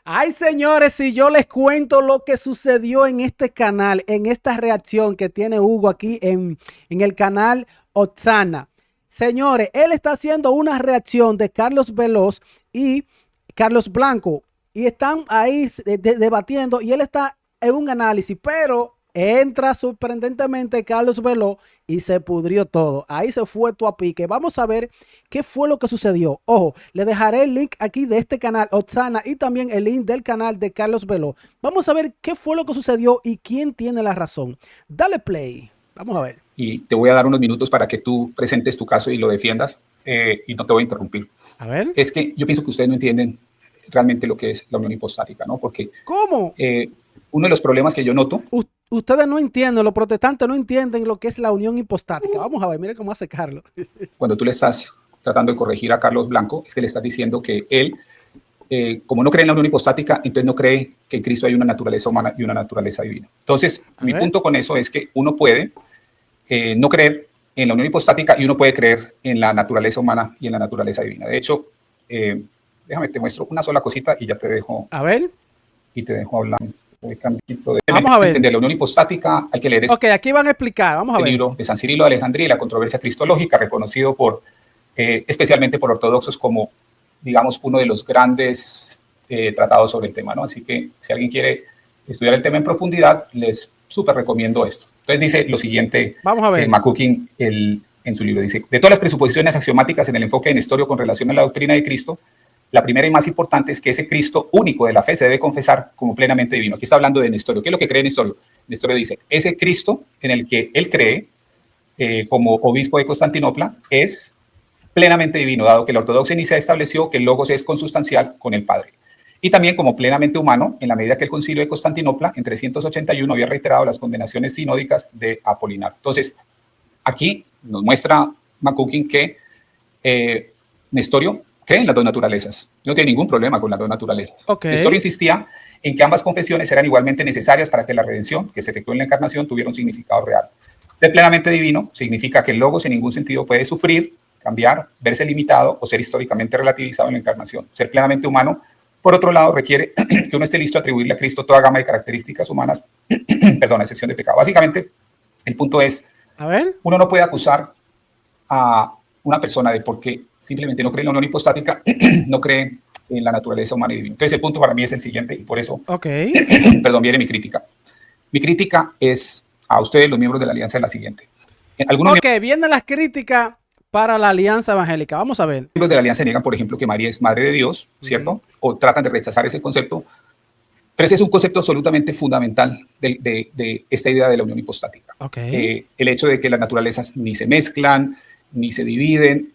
Ay, señores, si yo les cuento lo que sucedió en este canal, en esta reacción que tiene Hugo aquí en el canal Otsana. Señores, él está haciendo una reacción de Carlos Veloz y Carlos Blanco. Y están ahí debatiendo y él está en un análisis, pero entra sorprendentemente Carlos Veloz y se pudrió todo. Ahí se fue tu a pique. Vamos a ver qué fue lo que sucedió. Ojo, le dejaré el link aquí de este canal Otsana y también el link del canal de Carlos Veloz. Vamos a ver qué fue lo que sucedió y quién tiene la razón. Dale play. Vamos a ver. Y te voy a dar unos minutos para que tú presentes tu caso y lo defiendas, y no te voy a interrumpir. A ver. Es que yo pienso que ustedes no entienden realmente lo que es la unión hipostática, ¿no? Porque ¿cómo? Uno de los problemas que yo noto... Ustedes no entienden, los protestantes no entienden lo que es la unión hipostática. Vamos a ver, mire cómo hace Carlos. Cuando tú le estás tratando de corregir a Carlos Blanco, es que le estás diciendo que él, como no cree en la unión hipostática, entonces no cree que en Cristo hay una naturaleza humana y una naturaleza divina. Entonces, mi punto con eso es que uno puede no creer en la unión hipostática y uno puede creer en la naturaleza humana y en la naturaleza divina. De hecho, déjame, te muestro una sola cosita y ya te dejo. A ver. Y te dejo hablar. Vamos a ver. Entender la unión hipostática, hay que leer Ok, aquí van a explicar. Vamos a ver. El libro de San Cirilo de Alejandría y la controversia cristológica, reconocido por, especialmente por ortodoxos como, digamos, uno de los grandes tratados sobre el tema, ¿no? Así que si alguien quiere estudiar el tema en profundidad, les súper recomiendo esto. Entonces dice lo siguiente. Vamos a ver. McCucking en su libro dice: de todas las presuposiciones axiomáticas en el enfoque de Nestorio con relación a la doctrina de Cristo, la primera y más importante es que ese Cristo único de la fe se debe confesar como plenamente divino. Aquí está hablando de Nestorio. ¿Qué es lo que cree Nestorio? Nestorio dice, ese Cristo en el que él cree, como obispo de Constantinopla, es plenamente divino, dado que la ortodoxia inicia estableció que el Logos es consustancial con el Padre. Y también como plenamente humano, en la medida que el Concilio de Constantinopla en 381 había reiterado las condenaciones sinódicas de Apolinar. Entonces, aquí nos muestra McCucking que Nestorio cree en las dos naturalezas. No tiene ningún problema con las dos naturalezas. Nestorio insistía en que ambas confesiones eran igualmente necesarias para que la redención que se efectuó en la encarnación tuviera un significado real. Ser plenamente divino significa que el Logos en ningún sentido puede sufrir, cambiar, verse limitado o ser históricamente relativizado en la encarnación. Ser plenamente humano, por otro lado, requiere que uno esté listo a atribuirle a Cristo toda gama de características humanas, perdón, a excepción de pecado. Básicamente, el punto es, uno no puede acusar a una persona de porque simplemente no cree en la unión hipostática, no cree en la naturaleza humana y divina. Entonces, el punto para mí es el siguiente y por eso, perdón, viene mi crítica. Mi crítica es a ustedes, los miembros de la alianza, es la siguiente. Vienen las críticas para la alianza evangélica. Vamos a ver. Los miembros de la alianza niegan, por ejemplo, que María es madre de Dios, ¿cierto? O tratan de rechazar ese concepto. Pero ese es un concepto absolutamente fundamental de esta idea de la unión hipostática. El hecho de que las naturalezas ni se mezclan, ni se dividen,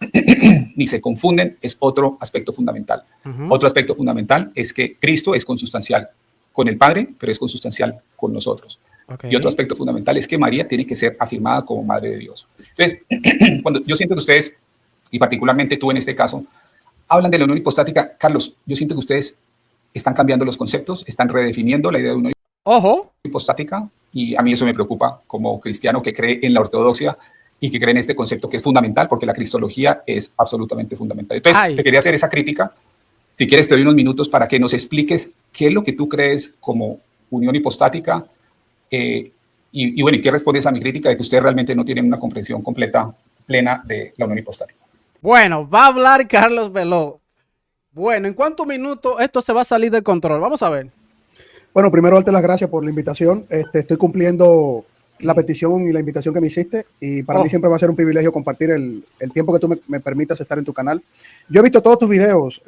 ni se confunden, es otro aspecto fundamental. Otro aspecto fundamental es que Cristo es consustancial con el Padre, pero es consustancial con nosotros. Y otro aspecto fundamental es que María tiene que ser afirmada como Madre de Dios. Entonces, cuando yo siento que ustedes, y particularmente tú en este caso, hablan de la unión hipostática, Carlos, yo siento que ustedes están cambiando los conceptos, están redefiniendo la idea de unión hipostática, y a mí eso me preocupa como cristiano que cree en la ortodoxia y que cree en este concepto que es fundamental, porque la cristología es absolutamente fundamental. Entonces, te quería hacer esa crítica. Si quieres, te doy unos minutos para que nos expliques qué es lo que tú crees como unión hipostática, y bueno, ¿y qué respondes a mi crítica de que ustedes realmente no tienen una comprensión completa, plena de la unión hipostática? Bueno, va a hablar Carlos Veloz. Bueno, ¿en cuántos minutos esto se va a salir de control? Vamos a ver. Bueno, primero darte las gracias por la invitación. Estoy cumpliendo la petición y la invitación que me hiciste, y para mí siempre va a ser un privilegio compartir el tiempo que tú me permitas estar en tu canal. Yo he visto todos tus videos,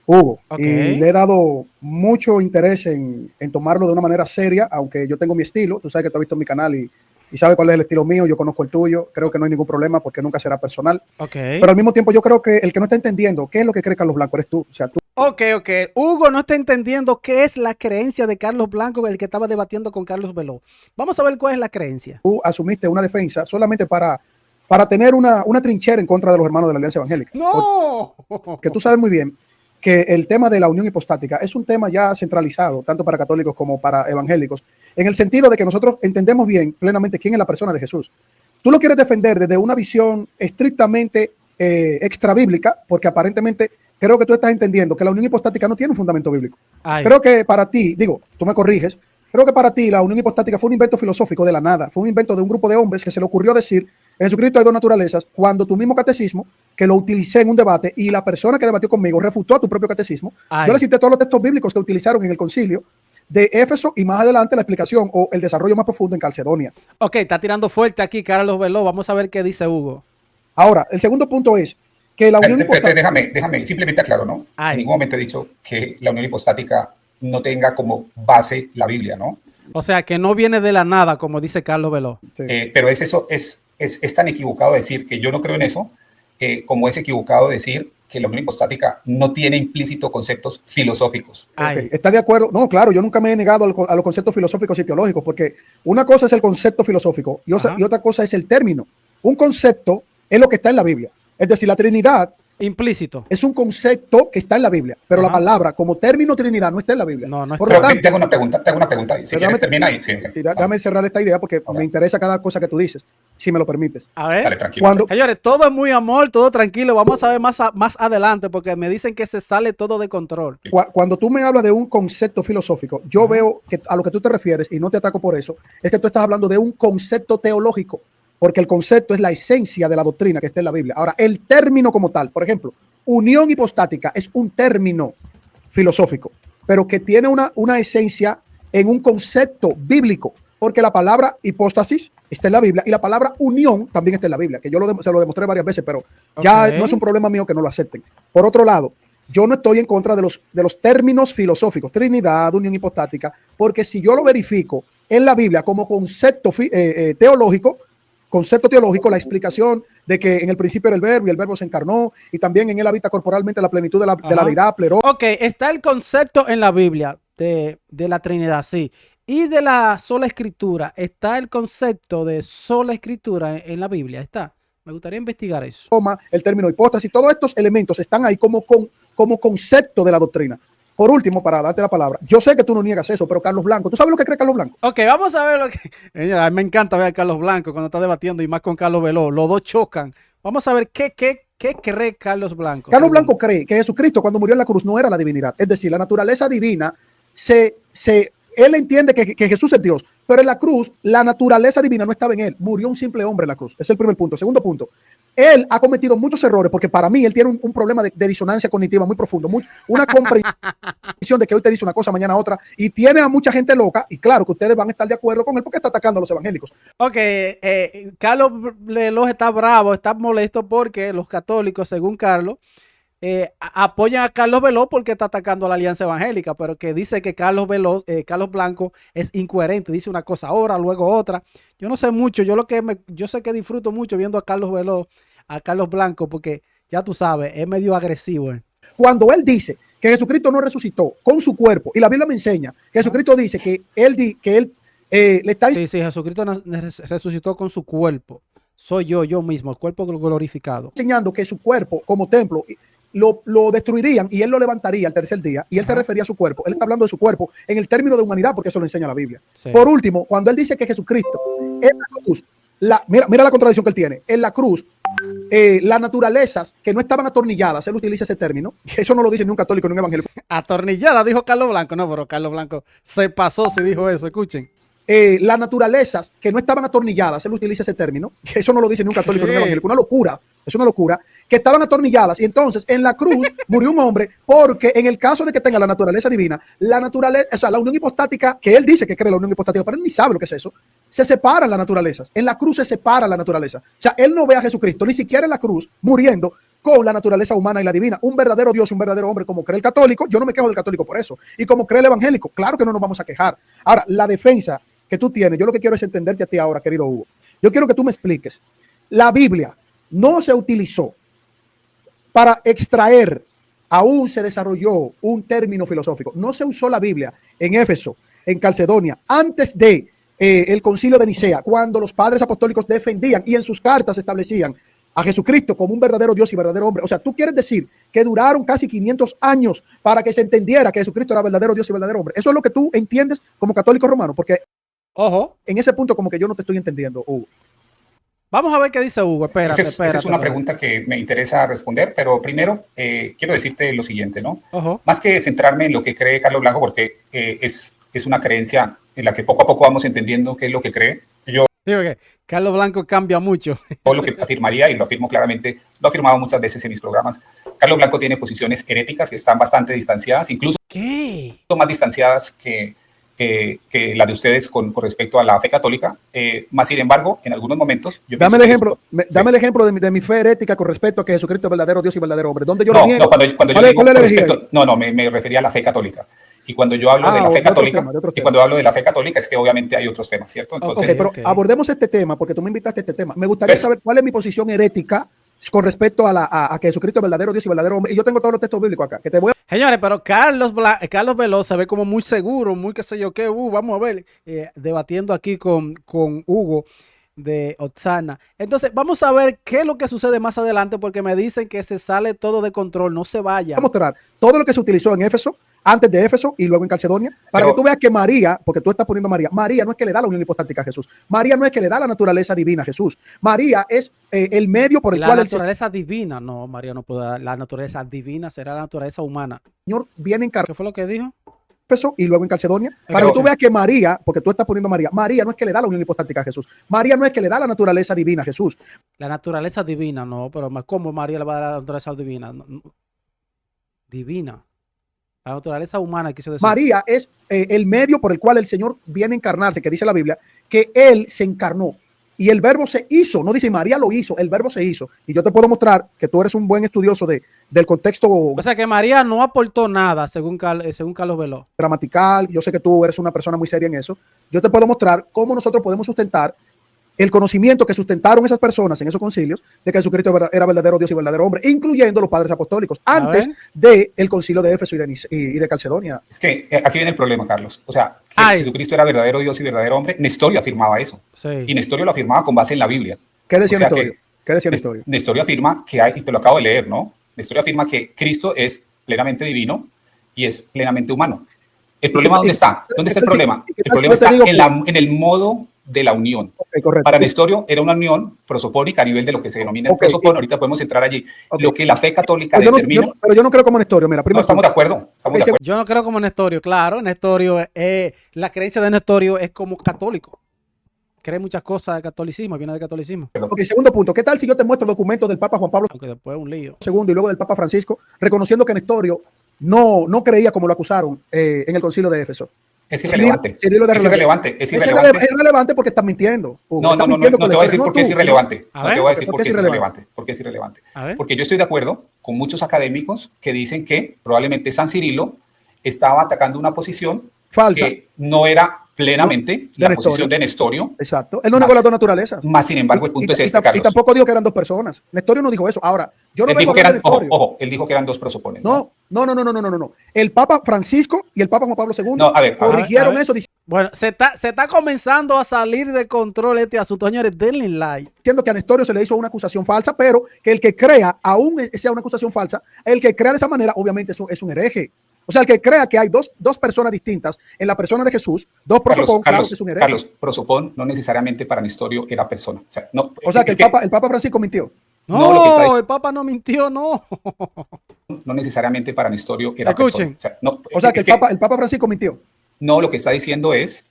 Hugo, y le he dado mucho interés en tomarlo de una manera seria, aunque yo tengo mi estilo. Tú sabes que tú has visto mi canal y sabes cuál es el estilo mío, yo conozco el tuyo, creo que no hay ningún problema porque nunca será personal. Pero al mismo tiempo yo creo que el que no está entendiendo qué es lo que cree Carlos Blanco eres tú. O sea, tú. Hugo no está entendiendo qué es la creencia de Carlos Blanco, el que estaba debatiendo con Carlos Veloz. Vamos a ver cuál es la creencia. Tú asumiste una defensa solamente para tener una trinchera en contra de los hermanos de la Alianza Evangélica. ¡No! Que tú sabes muy bien que el tema de la unión hipostática es un tema ya centralizado, tanto para católicos como para evangélicos, en el sentido de que nosotros entendemos bien plenamente quién es la persona de Jesús. Tú lo quieres defender desde una visión estrictamente extra bíblica, porque aparentemente creo que tú estás entendiendo que la unión hipostática no tiene un fundamento bíblico. Creo que para ti, digo, tú me corriges, creo que para ti la unión hipostática fue un invento filosófico de la nada, fue un invento de un grupo de hombres que se le ocurrió decir, en Jesucristo hay dos naturalezas, cuando tu mismo catecismo, que lo utilicé en un debate y la persona que debatió conmigo refutó a tu propio catecismo, yo le cité todos los textos bíblicos que utilizaron en el concilio de Éfeso y más adelante la explicación o el desarrollo más profundo en Calcedonia. Ok, está tirando fuerte aquí Carlos Veló, vamos a ver qué dice Hugo. Ahora, el segundo punto es que la unión hipostática... Déjame simplemente aclaro, ¿no? En ningún momento he dicho que la unión hipostática no tenga como base la Biblia, ¿no? O sea, que no viene de la nada, como dice Carlos Veló. Sí. Pero es tan equivocado decir que yo no creo en eso, como es equivocado decir que la unión hipostática no tiene implícito conceptos filosóficos. Okay. ¿Está de acuerdo? No, claro, yo nunca me he negado a los conceptos filosóficos y teológicos, porque una cosa es el concepto filosófico y otra cosa es el término. Un concepto es lo que está en la Biblia. Es decir, la Trinidad implícito es un concepto que está en la Biblia, pero la palabra como término Trinidad no está en la Biblia. No Por lo tanto, te hago una pregunta ahí. Si quieres, termina ahí. Sí, déjame cerrar esta idea porque me interesa cada cosa que tú dices, si me lo permites. A ver, dale, tranquilo. Señores, todo es muy amor, todo tranquilo. Vamos a ver más adelante porque me dicen que se sale todo de control. Cuando tú me hablas de un concepto filosófico, yo veo que a lo que tú te refieres, y no te ataco por eso, es que tú estás hablando de un concepto teológico, porque el concepto es la esencia de la doctrina que está en la Biblia. Ahora, el término como tal, por ejemplo, unión hipostática es un término filosófico, pero que tiene una esencia en un concepto bíblico, porque la palabra hipóstasis está en la Biblia y la palabra unión también está en la Biblia, que yo se lo demostré varias veces, pero ya no es un problema mío que no lo acepten. Por otro lado, yo no estoy en contra de los términos filosóficos, Trinidad, unión hipostática, porque si yo lo verifico en la Biblia como concepto teológico, la explicación de que en el principio era el verbo y el verbo se encarnó y también en él habita corporalmente la plenitud de la deidad, pleró. Ok, está el concepto en la Biblia de la Trinidad, sí. Y de la sola escritura, está el concepto de sola escritura en la Biblia, está. Me gustaría investigar eso. El término hipóstasis, todos estos elementos están ahí como concepto de la doctrina. Por último, para darte la palabra, yo sé que tú no niegas eso, pero Carlos Blanco, ¿tú sabes lo que cree Carlos Blanco? Ok, vamos a ver lo que... A mí me encanta ver a Carlos Blanco cuando está debatiendo y más con Carlos Veló. Los dos chocan. Vamos a ver qué cree Carlos Blanco. Carlos Blanco cree que Jesucristo cuando murió en la cruz no era la divinidad. Es decir, la naturaleza divina, él entiende que Jesús es Dios, pero en la cruz la naturaleza divina no estaba en él. Murió un simple hombre en la cruz. Ese es el primer punto. Segundo punto. Él ha cometido muchos errores porque para mí él tiene un problema de disonancia cognitiva muy profundo, una comprensión de que hoy te dice una cosa, mañana otra, y tiene a mucha gente loca, y claro que ustedes van a estar de acuerdo con él porque está atacando a los evangélicos. Ok, Carlos Veló está bravo, está molesto porque los católicos, según Carlos, apoyan a Carlos Veló porque está atacando a la Alianza Evangélica, pero que dice que Carlos Blanco es incoherente, dice una cosa ahora, luego otra. Yo no sé mucho, yo sé que disfruto mucho viendo a Carlos Veló, a Carlos Blanco, porque ya tú sabes, es medio agresivo. Cuando él dice que Jesucristo no resucitó con su cuerpo, y la Biblia me enseña que Jesucristo dice que él le está... Sí, Jesucristo resucitó con su cuerpo. Soy yo mismo, el cuerpo glorificado. Enseñando que su cuerpo como templo lo destruirían y él lo levantaría al tercer día, y él se refería a su cuerpo. Él está hablando de su cuerpo en el término de humanidad porque eso lo enseña la Biblia. Sí. Por último, cuando él dice que Jesucristo en la cruz, mira la contradicción que él tiene, en la cruz, las naturalezas que no estaban atornilladas, él utiliza ese término, y eso no lo dice ni un católico ni un evangélico. Atornillada, dijo Carlos Blanco. No, pero Carlos Blanco se pasó si dijo eso, escuchen. Las naturalezas que no estaban atornilladas, él utiliza ese término, y eso no lo dice ni un católico ni un evangélico, una locura. Es una locura, que estaban atornilladas, y entonces en la cruz murió un hombre porque en el caso de que tenga la naturaleza divina, o sea, la unión hipostática, que él dice que cree la unión hipostática, pero él ni sabe lo que es eso, se separan las naturalezas. En la cruz se separa la naturaleza. O sea, él no ve a Jesucristo, ni siquiera en la cruz, muriendo con la naturaleza humana y la divina. Un verdadero Dios y un verdadero hombre, como cree el católico. Yo no me quejo del católico por eso. Y como cree el evangélico, claro que no nos vamos a quejar. Ahora, la defensa que tú tienes, yo lo que quiero es entenderte a ti ahora, querido Hugo. Yo quiero que tú me expliques. La Biblia no se utilizó para extraer, aún se desarrolló un término filosófico. No se usó la Biblia en Éfeso, en Calcedonia, antes de el concilio de Nicea, cuando los padres apostólicos defendían y en sus cartas establecían a Jesucristo como un verdadero Dios y verdadero hombre. O sea, tú quieres decir que duraron casi 500 años para que se entendiera que Jesucristo era verdadero Dios y verdadero hombre. Eso es lo que tú entiendes como católico romano, porque ojo, en ese punto como que yo no te estoy entendiendo, Hugo. Vamos a ver qué dice Hugo. Espérate. Esa es una pregunta que me interesa responder, pero primero quiero decirte lo siguiente, ¿no? Más que centrarme en lo que cree Carlos Blanco, porque es una creencia en la que poco a poco vamos entendiendo qué es lo que cree. Yo digo que Carlos Blanco cambia mucho. Lo que afirmaría, y lo afirmo claramente, lo he afirmado muchas veces en mis programas, Carlos Blanco tiene posiciones heréticas que están bastante distanciadas, incluso más distanciadas que la de ustedes con respecto a la fe católica, más sin embargo, en algunos momentos... Dame el ejemplo de mi fe herética con respecto a que Jesucristo es verdadero Dios y verdadero hombre. ¿Dónde yo lo niego? Me refería a la fe católica. Y cuando yo hablo de la fe católica, es que obviamente hay otros temas, ¿cierto? Entonces, pero abordemos este tema, porque tú me invitaste a este tema. Me gustaría saber cuál es mi posición herética con respecto a que Jesucristo es verdadero Dios y verdadero hombre. Y yo tengo todos los textos bíblicos acá. Señores, pero Carlos Veloz se ve como muy seguro, muy qué sé yo qué. Vamos a ver, debatiendo aquí con Hugo de Otsana. Entonces, vamos a ver qué es lo que sucede más adelante, porque me dicen que se sale todo de control, no se vaya. Voy a mostrar todo lo que se utilizó en Éfeso, antes de Éfeso y luego en Calcedonia, para que tú veas que María, porque tú estás poniendo María no es que le da la unión hipostática a Jesús. María no es que le da la naturaleza divina a Jesús. María es el medio por el cual... La naturaleza divina, no, María no puede dar. La naturaleza divina será la naturaleza humana. Señor viene encarnado. ¿Qué fue lo que dijo? Éfeso y luego en Calcedonia, para que tú veas que María, porque tú estás poniendo María no es que le da la unión hipostática a Jesús. María no es que le da la naturaleza divina a Jesús. La naturaleza divina, no, pero ¿cómo María le va a dar la naturaleza divina? Divina. La naturaleza humana, quiso decir. María es el medio por el cual el Señor viene a encarnarse, que dice la Biblia, que Él se encarnó. Y el verbo se hizo, no dice María lo hizo, el verbo se hizo. Y yo te puedo mostrar que tú eres un buen estudioso del contexto. O sea que María no aportó nada, según Carlos Veloz. Gramatical, yo sé que tú eres una persona muy seria en eso. Yo te puedo mostrar cómo nosotros podemos sustentar el conocimiento que sustentaron esas personas en esos concilios de que Jesucristo era verdadero Dios y verdadero hombre, incluyendo los padres apostólicos, antes del concilio de Éfeso y de Calcedonia. Es que aquí viene el problema, Carlos. O sea, que Jesucristo era verdadero Dios y verdadero hombre. Nestorio afirmaba eso. Sí. Y Nestorio lo afirmaba con base en la Biblia. ¿Qué decía Nestorio? ¿Qué decía Nestorio? Nestorio afirma que hay, y te lo acabo de leer, ¿no? Nestorio afirma que Cristo es plenamente divino y es plenamente humano. ¿El problema dónde está? ¿Dónde está el problema? El problema está en el modo de la unión. Para Nestorio era una unión prosopónica a nivel de lo que se denomina el prosopón. Ahorita podemos entrar allí. Lo que la fe católica determina. Pero yo no creo como Nestorio. Mira, primero estamos de acuerdo. Yo no creo como Nestorio, claro. Nestorio, la creencia de Nestorio es como católico. Cree muchas cosas del catolicismo, viene del catolicismo. Ok, segundo punto. ¿Qué tal si yo te muestro documentos del Papa Juan Pablo? Aunque después es un lío. Segundo, y luego del Papa Francisco, reconociendo que Nestorio no creía como lo acusaron en el concilio de Éfeso. Es irrelevante. Es irrelevante porque estás mintiendo. No te voy a decir por qué es irrelevante. No te voy a decir por qué es irrelevante. Porque es irrelevante. Porque yo estoy de acuerdo con muchos académicos que dicen que probablemente San Cirilo estaba atacando una posición falsa, que no era plenamente la posición de Nestorio. Exacto. Él no negó las dos naturalezas. Más sin embargo, el punto es este, Carlos. Y tampoco dijo que eran dos personas. Nestorio no dijo eso. Ahora, yo no dijo que eran, ojo, él dijo que eran dos prosopones. No. El Papa Francisco y el Papa Juan Pablo II corrigieron eso. Bueno, se está comenzando a salir de control este asunto. Señores, denle like. Entiendo que a Nestorio se le hizo una acusación falsa, pero que el que crea, aún sea una acusación falsa, el que crea de esa manera, obviamente es un hereje. O sea, el que crea que hay dos personas distintas en la persona de Jesús, dos prosopón, claro que es un hereje. Carlos, prosopón no necesariamente para Nestorio era persona. O sea, que el Papa Francisco mintió. No, el Papa no mintió, no. No necesariamente para Nestorio era persona. O sea, que el Papa Francisco mintió. No, lo que está diciendo es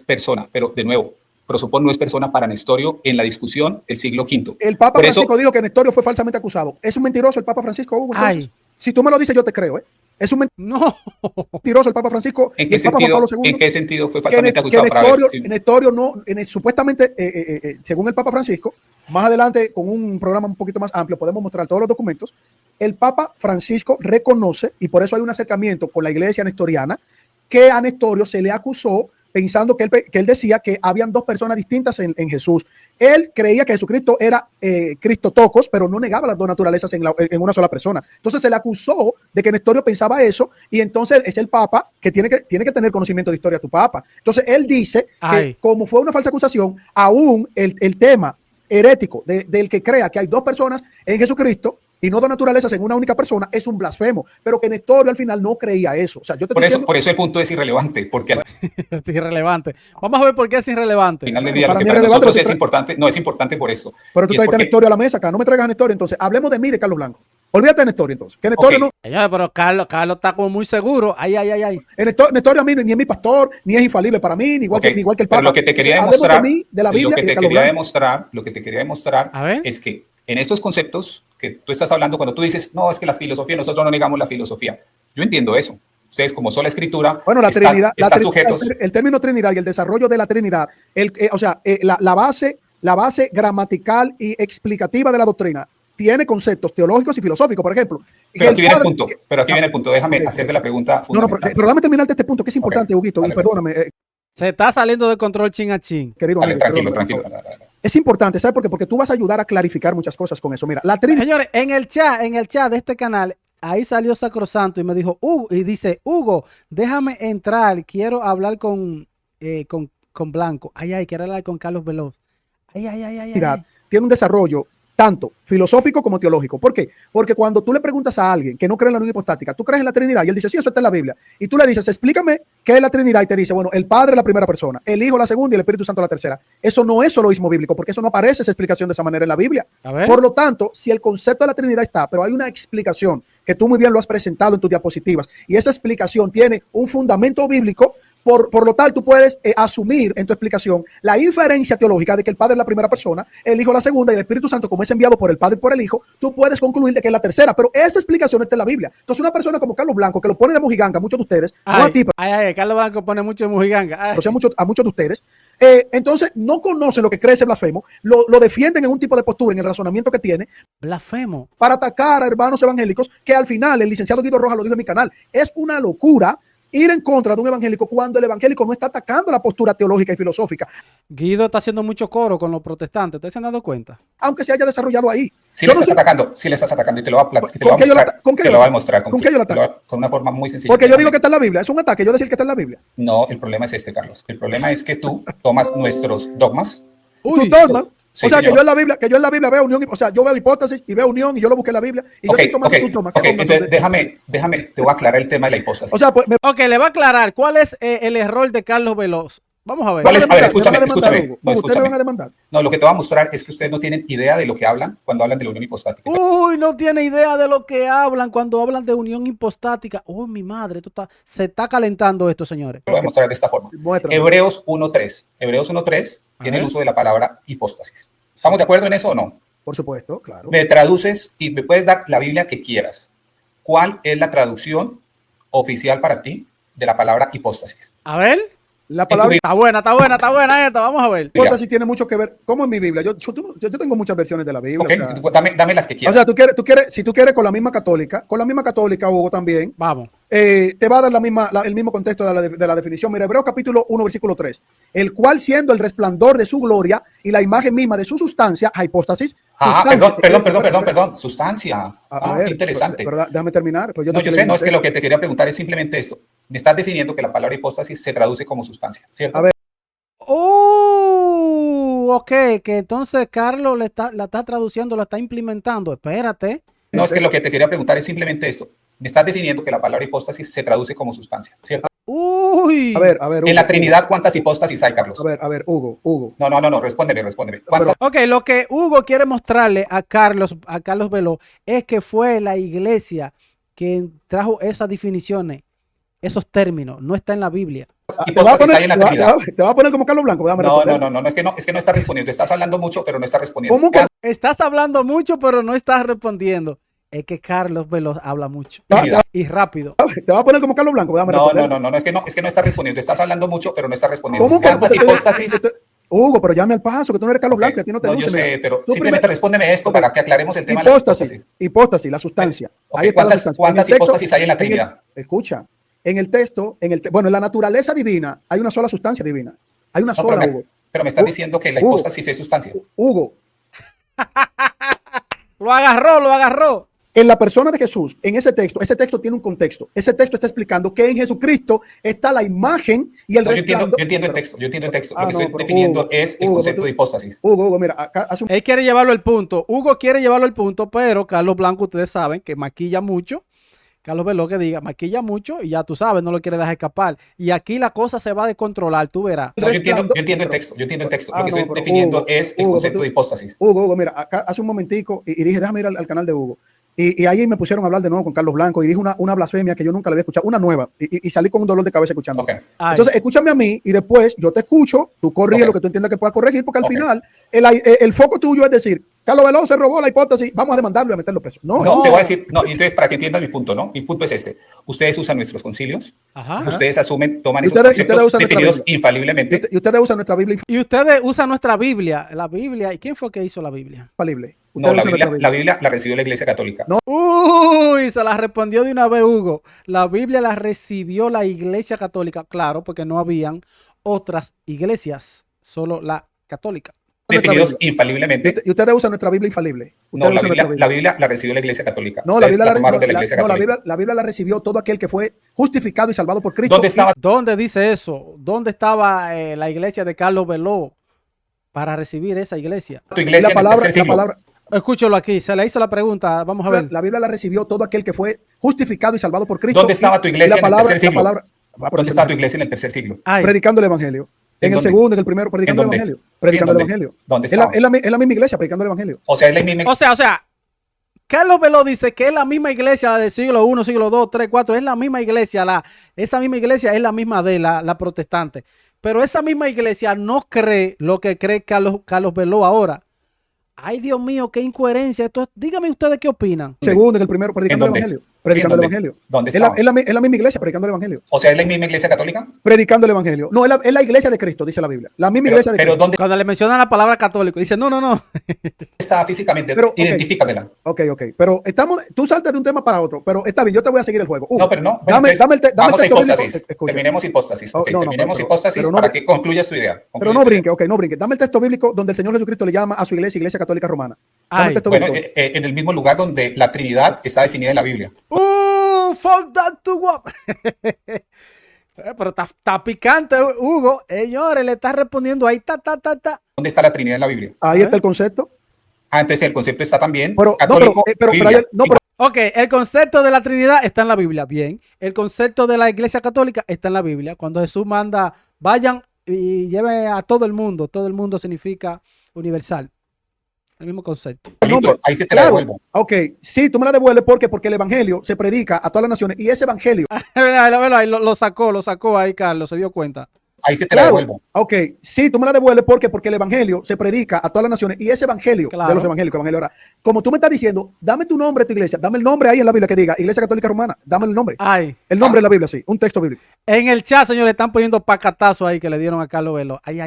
persona, pero de nuevo, prosopón no es persona para Nestorio en la discusión del siglo V. El Papa Francisco dijo que Nestorio fue falsamente acusado. ¿Es un mentiroso el Papa Francisco, Hugo? Si tú me lo dices, yo te creo, ¿eh? Es un mentiroso el Papa Francisco. ¿En qué sentido fue falsamente acusado? Nestorio supuestamente, según el Papa Francisco, más adelante con un programa un poquito más amplio podemos mostrar todos los documentos. El Papa Francisco reconoce, y por eso hay un acercamiento con la iglesia nestoriana, que a Nestorio se le acusó pensando que él decía que habían dos personas distintas en Jesús. Él creía que Jesucristo era Cristotocos, pero no negaba las dos naturalezas en una sola persona. Entonces se le acusó de que Nestorio pensaba eso, y entonces es el Papa que tiene que tener conocimiento de historia, tu Papa. Entonces él dice que como fue una falsa acusación, aún el tema herético del que crea que hay dos personas en Jesucristo, y no dos naturalezas en una única persona es un blasfemo, pero que Nestorio al final no creía eso. O sea, yo te por eso el punto es irrelevante, porque al Es irrelevante. Vamos a ver por qué es irrelevante. final del día lo que para nosotros es importante, no es importante por eso. Pero tú traes a Nestorio a la mesa acá, no me traigas a Nestorio, entonces hablemos de mí, de Carlos Blanco. Olvídate de Nestorio entonces. Que Nestorio no. Señores, pero Carlos está como muy seguro. Ay. Nestorio a mí ni es mi pastor, ni es infalible para mí, ni igual, que el Papa. Pero lo que te quería demostrar, lo que te quería demostrar es que en estos conceptos que tú estás hablando, cuando tú dices, no, es que las filosofías, nosotros no negamos la filosofía. Yo entiendo eso. Ustedes, como sola escritura, bueno, la Trinidad, están sujetos. El término Trinidad y el desarrollo de la Trinidad, la base gramatical y explicativa de la doctrina tiene conceptos teológicos y filosóficos, por ejemplo. Pero aquí viene el punto. Déjame hacerte la pregunta fundamental. Pero dame terminarte este punto que es importante, Huguito, y perdóname. Se está saliendo de control chin a chin. Querido amigo, tranquilo. Es importante, ¿sabes por qué? Porque tú vas a ayudar a clarificar muchas cosas con eso. Mira, la Trinidad. Señores, en el chat de este canal, ahí salió Sacrosanto y me dijo, Hugo, déjame entrar, quiero hablar con Blanco. Quiero hablar con Carlos Veloz. Tiene un desarrollo tanto filosófico como teológico. ¿Por qué? Porque cuando tú le preguntas a alguien que no cree en la unión hipostática, tú crees en la Trinidad, y él dice, sí, eso está en la Biblia, y tú le dices, explícame qué es la Trinidad, y te dice, bueno, el Padre es la primera persona, el Hijo la segunda y el Espíritu Santo la tercera. Eso no es soloísmo bíblico, porque eso no aparece esa explicación de esa manera en la Biblia. Por lo tanto, si el concepto de la Trinidad está, pero hay una explicación que tú muy bien lo has presentado en tus diapositivas, y esa explicación tiene un fundamento bíblico, por lo tal, tú puedes asumir en tu explicación la inferencia teológica de que el Padre es la primera persona, el Hijo la segunda y el Espíritu Santo, como es enviado por el Padre y por el Hijo, tú puedes concluir de que es la tercera, pero esa explicación está en la Biblia. Entonces, una persona como Carlos Blanco, que lo pone de mojiganga a muchos de ustedes, no a ti, Carlos Blanco pone mucho de mojiganga. O sea, a muchos de ustedes, entonces no conocen lo que cree ese blasfemo, lo defienden en un tipo de postura, en el razonamiento que tiene. Blasfemo. Para atacar a hermanos evangélicos, que al final el licenciado Guido Rojas lo dijo en mi canal, es una locura ir en contra de un evangélico cuando el evangélico no está atacando la postura teológica y filosófica. Guido está haciendo mucho coro con los protestantes, ¿ustedes se han dado cuenta? Aunque se haya desarrollado ahí. Si le estás atacando y te lo va a demostrar. ¿Con qué yo lo ataco? Con una forma muy sencilla. Porque yo digo que está en la Biblia, es un ataque, yo decir que está en la Biblia. No, el problema es este, Carlos. El problema es que tú tomas nuestros dogmas. ¿Tus dogmas? Sí, o sea, señor. que yo en la Biblia veo unión, o sea, yo veo hipótesis y veo unión y yo lo busqué en la Biblia y yo estoy tomando tus dogmas. Entonces déjame, te voy a aclarar el tema de la hipóstasis. O sea, pues, le va a aclarar cuál es el error de Carlos Veloz. Vamos a ver. A ver, escúchame. Ustedes me van a demandar. No, lo que te voy a mostrar es que ustedes no tienen idea de lo que hablan cuando hablan de la unión hipostática. No tiene idea de lo que hablan cuando hablan de unión hipostática. Mi madre, se está calentando esto, señores. Lo voy a mostrar de esta forma. Hebreos 1.3 tiene el uso de la palabra hipóstasis. ¿Estamos de acuerdo en eso o no? Por supuesto, claro. Me traduces y me puedes dar la Biblia que quieras. ¿Cuál es la traducción oficial para ti de la palabra hipóstasis? A ver. La palabra está buena esta, vamos a ver. Hipóstasis tiene mucho que ver, como en mi Biblia, yo tengo muchas versiones de la Biblia. Okay, o sea, dame las que quieras. O sea, si tú quieres con la misma católica, Hugo, también. Vamos. Te va a dar el mismo contexto de la definición. Mira, Hebreos capítulo 1, versículo 3. El cual siendo el resplandor de su gloria y la imagen misma de su sustancia, hipóstasis. Perdón, sustancia. Qué interesante. Pero déjame terminar. Pues yo sé, es que lo que te quería preguntar es simplemente esto. Me estás definiendo que la palabra hipóstasis se traduce como sustancia, ¿cierto? A ver. Ok, que entonces Carlos la está traduciendo, la está implementando. Espérate. No, es que lo que te quería preguntar es simplemente esto. Me estás definiendo que la palabra hipóstasis se traduce como sustancia, ¿cierto? A ver, Hugo, en la Trinidad, ¿cuántas hipóstasis hay, Carlos? A ver, Hugo. No, respóndeme. Ok, lo que Hugo quiere mostrarle a Carlos Veloz es que fue la iglesia que trajo esas definiciones, esos términos, no está en la Biblia. Te va a poner como Carlos Blanco. No, es que no estás respondiendo. Estás hablando mucho, pero no estás respondiendo. ¿Cómo que? Estás hablando mucho, pero no estás respondiendo. Es que Carlos Veloz habla mucho y rápido. Te va a poner como Carlos Blanco. No, es que no estás respondiendo. Estás hablando mucho, pero no estás respondiendo. ¿Cómo que? ¿Cuántas hipóstasis? Hugo, pero llame al paso, que tú no eres Carlos Blanco, que a ti no te gusta. Yo sé, pero simplemente respóndeme esto para que aclaremos el tema de la hipóstasis, la sustancia. Ahí está la sustancia. ¿Cuántas hipóstasis hay en la Trinidad? Escucha, en el texto, en la naturaleza divina, hay una sola sustancia divina. Hay una sola, Hugo. Pero me estás diciendo que la hipóstasis es sustancia. Hugo. Lo agarró. En la persona de Jesús, en ese texto tiene un contexto. Ese texto está explicando que en Jesucristo está la imagen y el resplandor. Yo entiendo el texto. Lo que estoy definiendo es el concepto de hipóstasis. Hugo, mira, acá hace Él quiere llevarlo al punto. Hugo quiere llevarlo al punto, pero Carlos Blanco, ustedes saben que maquilla mucho. Carlos Veló que diga, maquilla mucho y ya tú sabes, no lo quiere dejar escapar. Y aquí la cosa se va a descontrolar, tú verás. No, yo entiendo el texto. Lo que estoy definiendo es el concepto de hipóstasis. Hugo, mira, acá hace un momentico y dije, déjame ir al canal de Hugo. Y ahí me pusieron a hablar de nuevo con Carlos Blanco y dije una blasfemia que yo nunca la había escuchado, una nueva, y salí con un dolor de cabeza escuchando. Okay. Entonces, escúchame a mí y después yo te escucho, tú corriges lo que tú entiendas que puedas corregir, porque al final el foco tuyo es decir, Carlos Veló se robó la hipótesis, vamos a demandarlo y a meterlo preso. No, te voy a decir, no, entonces para que entiendan mi punto, ¿no? Mi punto es este. Ustedes usan nuestros concilios, ustedes asumen, toman esos conceptos definidos infaliblemente. Y ustedes usan nuestra Biblia. Y ustedes usan nuestra Biblia, la Biblia. ¿Y quién fue que hizo la Biblia? Infalible. No, la Biblia la recibió la Iglesia Católica. No. Uy, se la respondió de una vez Hugo. La Biblia la recibió la Iglesia Católica, claro, porque no habían otras iglesias, solo la católica. Definidos infaliblemente. Y ustedes usan nuestra Biblia infalible. No, la Biblia la recibió la Iglesia Católica. No, la Biblia recibió todo aquel que fue justificado y salvado por Cristo. ¿Dónde dice eso? ¿Dónde estaba la iglesia de Carlos Veló para recibir esa iglesia? Tu iglesia la palabra. Escúchalo aquí, se le hizo la pregunta, vamos a ver. La Biblia la recibió todo aquel que fue justificado y salvado por Cristo. ¿Dónde estaba tu iglesia en el tercer siglo? ¿Dónde estaba tu iglesia en el tercer siglo? Predicando el evangelio. En el segundo, en el primero, predicando el evangelio. Predicando el evangelio. ¿Dónde estaba? Es la misma iglesia, predicando el evangelio. O sea, es la misma. O sea, Carlos Veló dice que es la misma iglesia del siglo I, siglo II, III, IV, es la misma iglesia, esa misma iglesia es la misma de la protestante. Pero esa misma iglesia no cree lo que cree Carlos Veló ahora. Ay, Dios mío, qué incoherencia. Dígame ustedes qué opinan. Segundo, en el primero, predicando el evangelio. Predicando el evangelio. ¿Dónde está? Es la misma iglesia, predicando el evangelio. O sea, ¿es la misma iglesia católica? Predicando el evangelio. No, es la iglesia de Cristo, dice la Biblia. La misma iglesia de Cristo. ¿Dónde? Cuando le mencionan la palabra católico, dice, no. Está físicamente, identifícamela. Ok. Pero tú saltas de un tema para otro, pero está bien, yo te voy a seguir el juego. No, pero no. Vamos a hipóstasis. Terminemos hipóstasis. Terminemos hipóstasis para que concluyas tu idea. Pero no brinque. Dame el texto bíblico donde el Señor Jesucristo le llama a su iglesia Católica Romana. Bueno, en el mismo lugar donde la Trinidad está definida en la Biblia. Fall down to what? Pero está picante, Hugo. Señores, le está respondiendo ahí. ¿Dónde está la Trinidad en la Biblia? Ahí está el concepto. Entonces el concepto está también. Ok, el concepto de la Trinidad está en la Biblia. Bien. El concepto de la Iglesia Católica está en la Biblia. Cuando Jesús manda, vayan y lleven a todo el mundo. Todo el mundo significa universal. El mismo concepto. Ahí se te la devuelvo. Ok, sí, tú me la devuelves porque el evangelio se predica a todas las naciones y ese evangelio. Lo sacó ahí, Carlos, se dio cuenta. Ahí se te la devuelvo. Ok, sí, tú me la devuelves porque el evangelio se predica a todas las naciones y ese evangelio de los evangélicos, evangelio ahora. Como tú me estás diciendo, dame tu nombre de tu iglesia, dame el nombre ahí en la Biblia que diga Iglesia Católica Romana, dame el nombre. El nombre de la Biblia, sí, un texto bíblico. En el chat, señores, están poniendo pacatazos ahí que le dieron a Carlos Veló. Ay.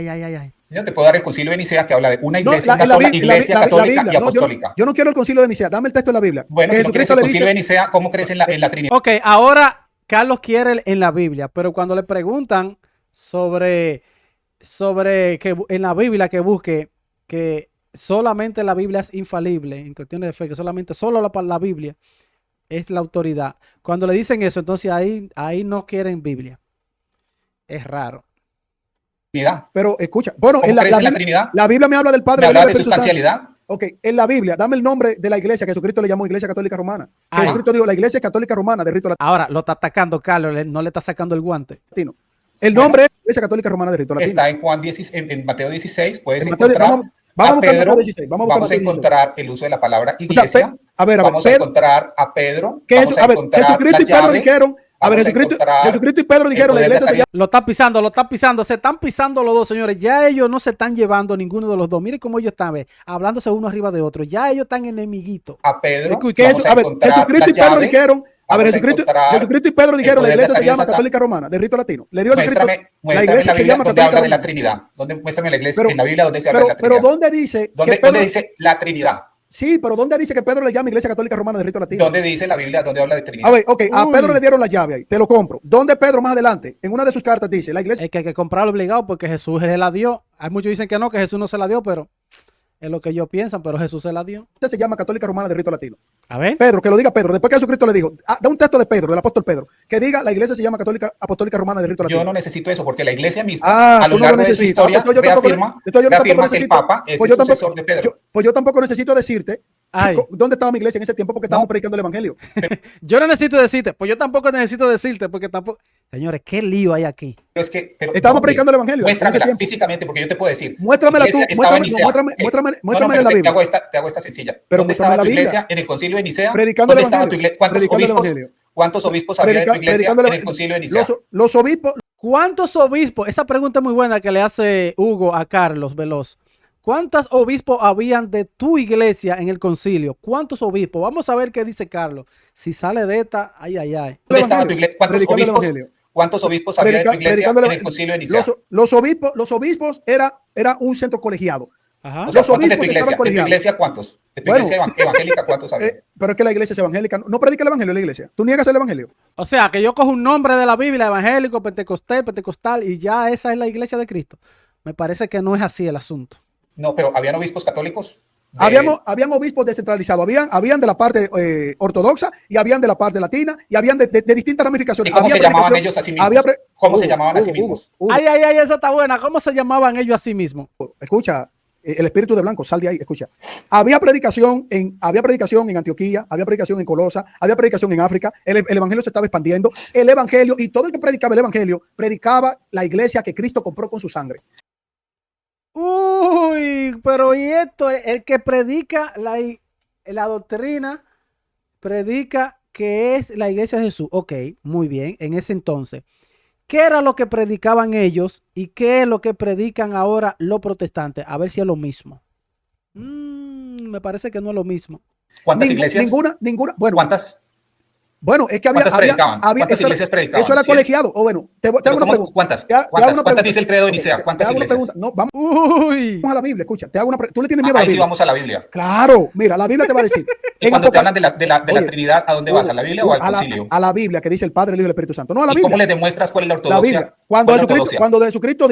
Yo te puedo dar el concilio de Nicea que habla de una iglesia, una sola iglesia católica y apostólica. Yo no quiero el concilio de Nicea, dame el texto de la Biblia. Bueno, si no quieres el concilio de Nicea, ¿cómo crees en la Trinidad? Ok, ahora Carlos quiere en la Biblia, pero cuando le preguntan sobre que en la Biblia que busque que solamente la Biblia es infalible en cuestiones de fe, que solo la Biblia es la autoridad. Cuando le dicen eso, entonces ahí no quieren Biblia. Es raro. Pero escucha, bueno, en la Trinidad, la Biblia me habla del Padre. ¿Me habla de sustancialidad? Ok, en la Biblia, dame el nombre de la iglesia que Jesucristo le llamó Iglesia Católica Romana. Jesucristo dijo la Iglesia Católica Romana de rito latino. Ahora lo está atacando Carlos, no le está sacando el guante. El nombre es Iglesia Católica Romana de rito latino. Está en en Mateo 16, puedes encontrar vamos a encontrar el uso de la palabra iglesia. Vamos a encontrar a Pedro. Jesucristo y Pedro dijeron. Jesucristo y Pedro dijeron la iglesia se llama. Lo está pisando, se están pisando los dos, señores. Ya ellos no se están llevando ninguno de los dos. Miren cómo ellos están hablándose uno arriba de otro. Ya ellos están enemiguitos. A Pedro. Jesucristo y Pedro dijeron. Jesucristo y Pedro dijeron la iglesia se llama Católica Romana, de rito latino. Le dio muéstrame la iglesia se llama donde habla de la Trinidad. Muéstrame la iglesia en la Biblia donde se habla de la Trinidad. Pero ¿dónde dice? ¿Dónde dice la Trinidad? Sí, pero ¿dónde dice que Pedro le llama Iglesia Católica Romana de rito latino? ¿Dónde dice la Biblia donde habla de Trinidad? A ver, a Pedro le dieron la llave ahí, te lo compro. ¿Dónde Pedro más adelante? En una de sus cartas dice, la iglesia... Es que hay que comprarlo obligado porque Jesús se la dio. Hay muchos dicen que no, que Jesús no se la dio, pero Es lo que ellos piensan, pero Jesús se la dio. Se llama Católica Romana de Rito Latino. A ver. Pedro, que lo diga Pedro. Después que Jesucristo le dijo, da un texto de Pedro, del apóstol Pedro, que diga la iglesia se llama Católica Apostólica Romana de Rito Latino. Yo no necesito eso, porque la iglesia misma, a lo largo de su historia, reafirma que el Papa es el sucesor de Pedro. Pues yo tampoco necesito decirte dónde estaba mi iglesia en ese tiempo, porque estábamos predicando el evangelio. Yo no necesito decirte, pues yo tampoco necesito decirte, porque tampoco. Señores, qué lío hay aquí. Pero estábamos predicando el evangelio. Muéstramela físicamente, porque yo te puedo decir. Muéstramela tú. Muéstramela en la Biblia. Te hago esta sencilla. Pero ¿Dónde estaba tu iglesia en el concilio de Nicea? Predicando el evangelio. ¿Cuántos obispos había en tu iglesia en el concilio de Nicea? Los obispos. ¿Cuántos obispos? Esa pregunta es muy buena que le hace Hugo a Carlos Veloz. ¿Cuántos obispos habían de tu iglesia en el concilio? ¿Cuántos obispos? Vamos a ver qué dice Carlos. Si sale de esta, ay. ¿Dónde estaba tu iglesia? ¿Cuántos obispos había de tu iglesia en el concilio de Nicea? Los obispos era un centro colegiado. Ajá. O sea, ¿cuántos de tu iglesia? ¿De tu iglesia cuántos? ¿De tu iglesia evangélica cuántos había? Pero es que la iglesia es evangélica. No predica el evangelio la iglesia. Tú niegas el evangelio. O sea, que yo cojo un nombre de la Biblia, evangélico, pentecostal, y ya esa es la iglesia de Cristo. Me parece que no es así el asunto. No, pero ¿habían obispos católicos? Habían obispos descentralizados. Habían de la parte ortodoxa y habían de la parte latina y habían de distintas ramificaciones. ¿Y cómo se llamaban ellos a sí mismos? ¿Cómo se llamaban a sí mismos? Ay, esa está buena. ¿Cómo se llamaban ellos a sí mismos? Escucha, el espíritu de blanco, sal de ahí, escucha. Había predicación en Antioquía, había predicación en Colosa, había predicación en África. El evangelio se estaba expandiendo. El evangelio, y todo el que predicaba el evangelio, predicaba la iglesia que Cristo compró con su sangre. Uy, pero y esto, el que predica la doctrina, predica que es la iglesia de Jesús. Ok, muy bien, en ese entonces. ¿Qué era lo que predicaban ellos y qué es lo que predican ahora los protestantes? A ver si es lo mismo. Me parece que no es lo mismo. ¿Cuántas iglesias? Ninguna. Bueno, ¿cuántas? Bueno, es que ¿Cuántas iglesias predicaban? Eso era colegiado. O bueno, te hago una pregunta. ¿Cuántas dice el credo de Nicea? ¿Cuántas iglesias? No, vamos a la Biblia, escucha. ¿Tú le tienes miedo a la Biblia? Sí, vamos a la Biblia. Claro, mira, la Biblia te va a decir. ¿Y cuando te hablan de la Trinidad, a dónde vas? ¿A la Biblia o al concilio? A la Biblia, que dice el Padre, el Hijo y el Espíritu Santo. No, a la Biblia. ¿Y cómo le demuestras cuál es la ortodoxia? La Biblia. Cuando Jesucristo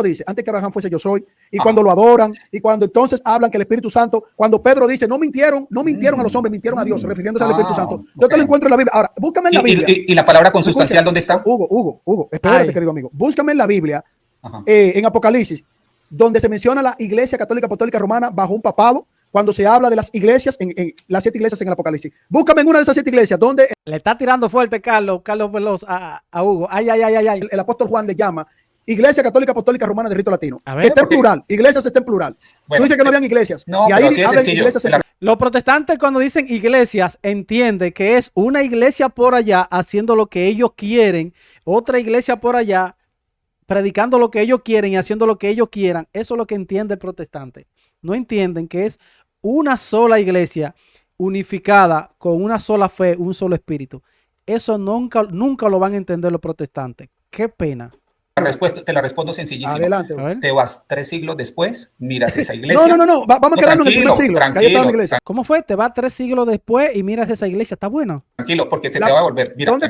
dice, antes que Abraham fuese yo soy, y cuando lo adoran, y cuando entonces hablan que el Espíritu Santo, cuando Pedro dice, no mintieron a los hombres, mintieron a Dios, refiriéndose al Espíritu Santo. Yo te lo encuentro en la Biblia. Ahora, búscame en la Biblia. ¿Y la palabra consustancial dónde está? Hugo, espérate, querido amigo. Búscame en la Biblia, en Apocalipsis, donde se menciona la Iglesia Católica Apostólica Romana bajo un papado, cuando se habla de las iglesias, en las 7 iglesias en el Apocalipsis. Búscame en una de esas 7 iglesias donde... Le está tirando fuerte Carlos Veloz a Hugo. Ay. El apóstol Juan le llama Iglesia Católica Apostólica Romana de Rito Latino. Que está en plural. Iglesias está en plural. Bueno, tú dices que no habían iglesias. No, y ahí sí hablan iglesias en... Los protestantes cuando dicen iglesias entienden que es una iglesia por allá haciendo lo que ellos quieren, otra iglesia por allá predicando lo que ellos quieren y haciendo lo que ellos quieran. Eso es lo que entiende el protestante. No entienden que es una sola iglesia unificada con una sola fe, un solo espíritu. Eso nunca lo van a entender los protestantes. Qué pena. Te la respondo sencillísimo. Adelante. Te vas 3 siglos después, miras esa iglesia. No. Vamos a quedarnos en el primer siglo. Tranquilo. ¿Cómo fue? Te vas 3 siglos después y miras esa iglesia. Está bueno. Tranquilo, porque se te va a volver. Mira, ¿Dónde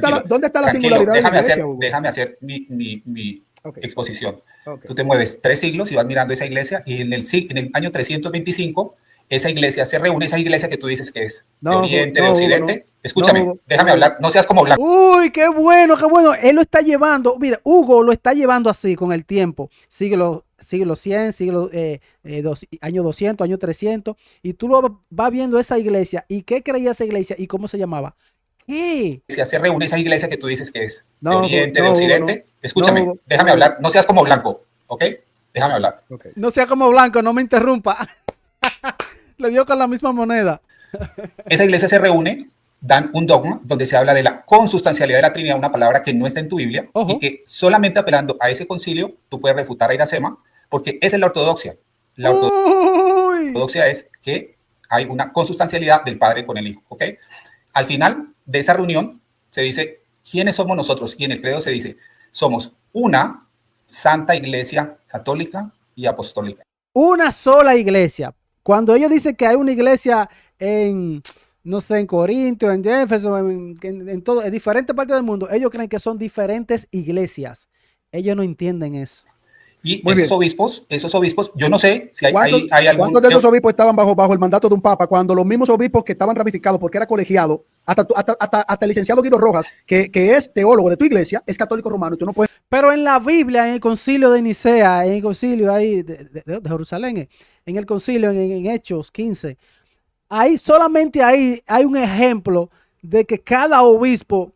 está la singularidad de la iglesia, déjame hacer mi exposición. Tú te mueves 3 siglos y vas mirando esa iglesia y en el año 325 esa iglesia se reúne, esa iglesia que tú dices que es de Oriente, de Occidente. Escúchame, déjame hablar, no seas como blanco. Uy, qué bueno. Él lo está llevando, mira, Hugo lo está llevando así con el tiempo. Siglo 100, año 200, año 300. Y tú lo vas viendo esa iglesia. ¿Y qué creía esa iglesia? ¿Y cómo se llamaba? ¿Qué? Se reúne esa iglesia que tú dices que es de Oriente, de Occidente. Escúchame, déjame hablar, no seas como blanco, ¿ok? Déjame hablar. No sea como blanco, no me interrumpa. Le dio con la misma moneda. Esa iglesia se reúne, dan un dogma donde se habla de la consustancialidad de la Trinidad, una palabra que no está en tu Biblia, y que solamente apelando a ese concilio tú puedes refutar a Iracema, porque esa es la ortodoxia. La ortodoxia es que hay una consustancialidad del Padre con el Hijo. ¿Ok? Al final de esa reunión se dice, ¿quiénes somos nosotros? Y en el credo se dice, somos una santa iglesia católica y apostólica. Una sola iglesia. Cuando ellos dicen que hay una iglesia en, no sé, en Corinto, en Éfeso, en diferentes partes del mundo, ellos creen que son diferentes iglesias. Ellos no entienden eso. Y esos obispos, yo no sé si hay algún... ¿Cuántos de esos obispos estaban bajo el mandato de un papa cuando los mismos obispos que estaban ramificados porque era colegiado, hasta el licenciado Guido Rojas, que es teólogo de tu iglesia, es católico romano y tú no puedes... Pero en la Biblia, en el concilio de Nicea, en el concilio ahí de Jerusalén, en el concilio, en Hechos 15, solamente ahí hay un ejemplo de que cada obispo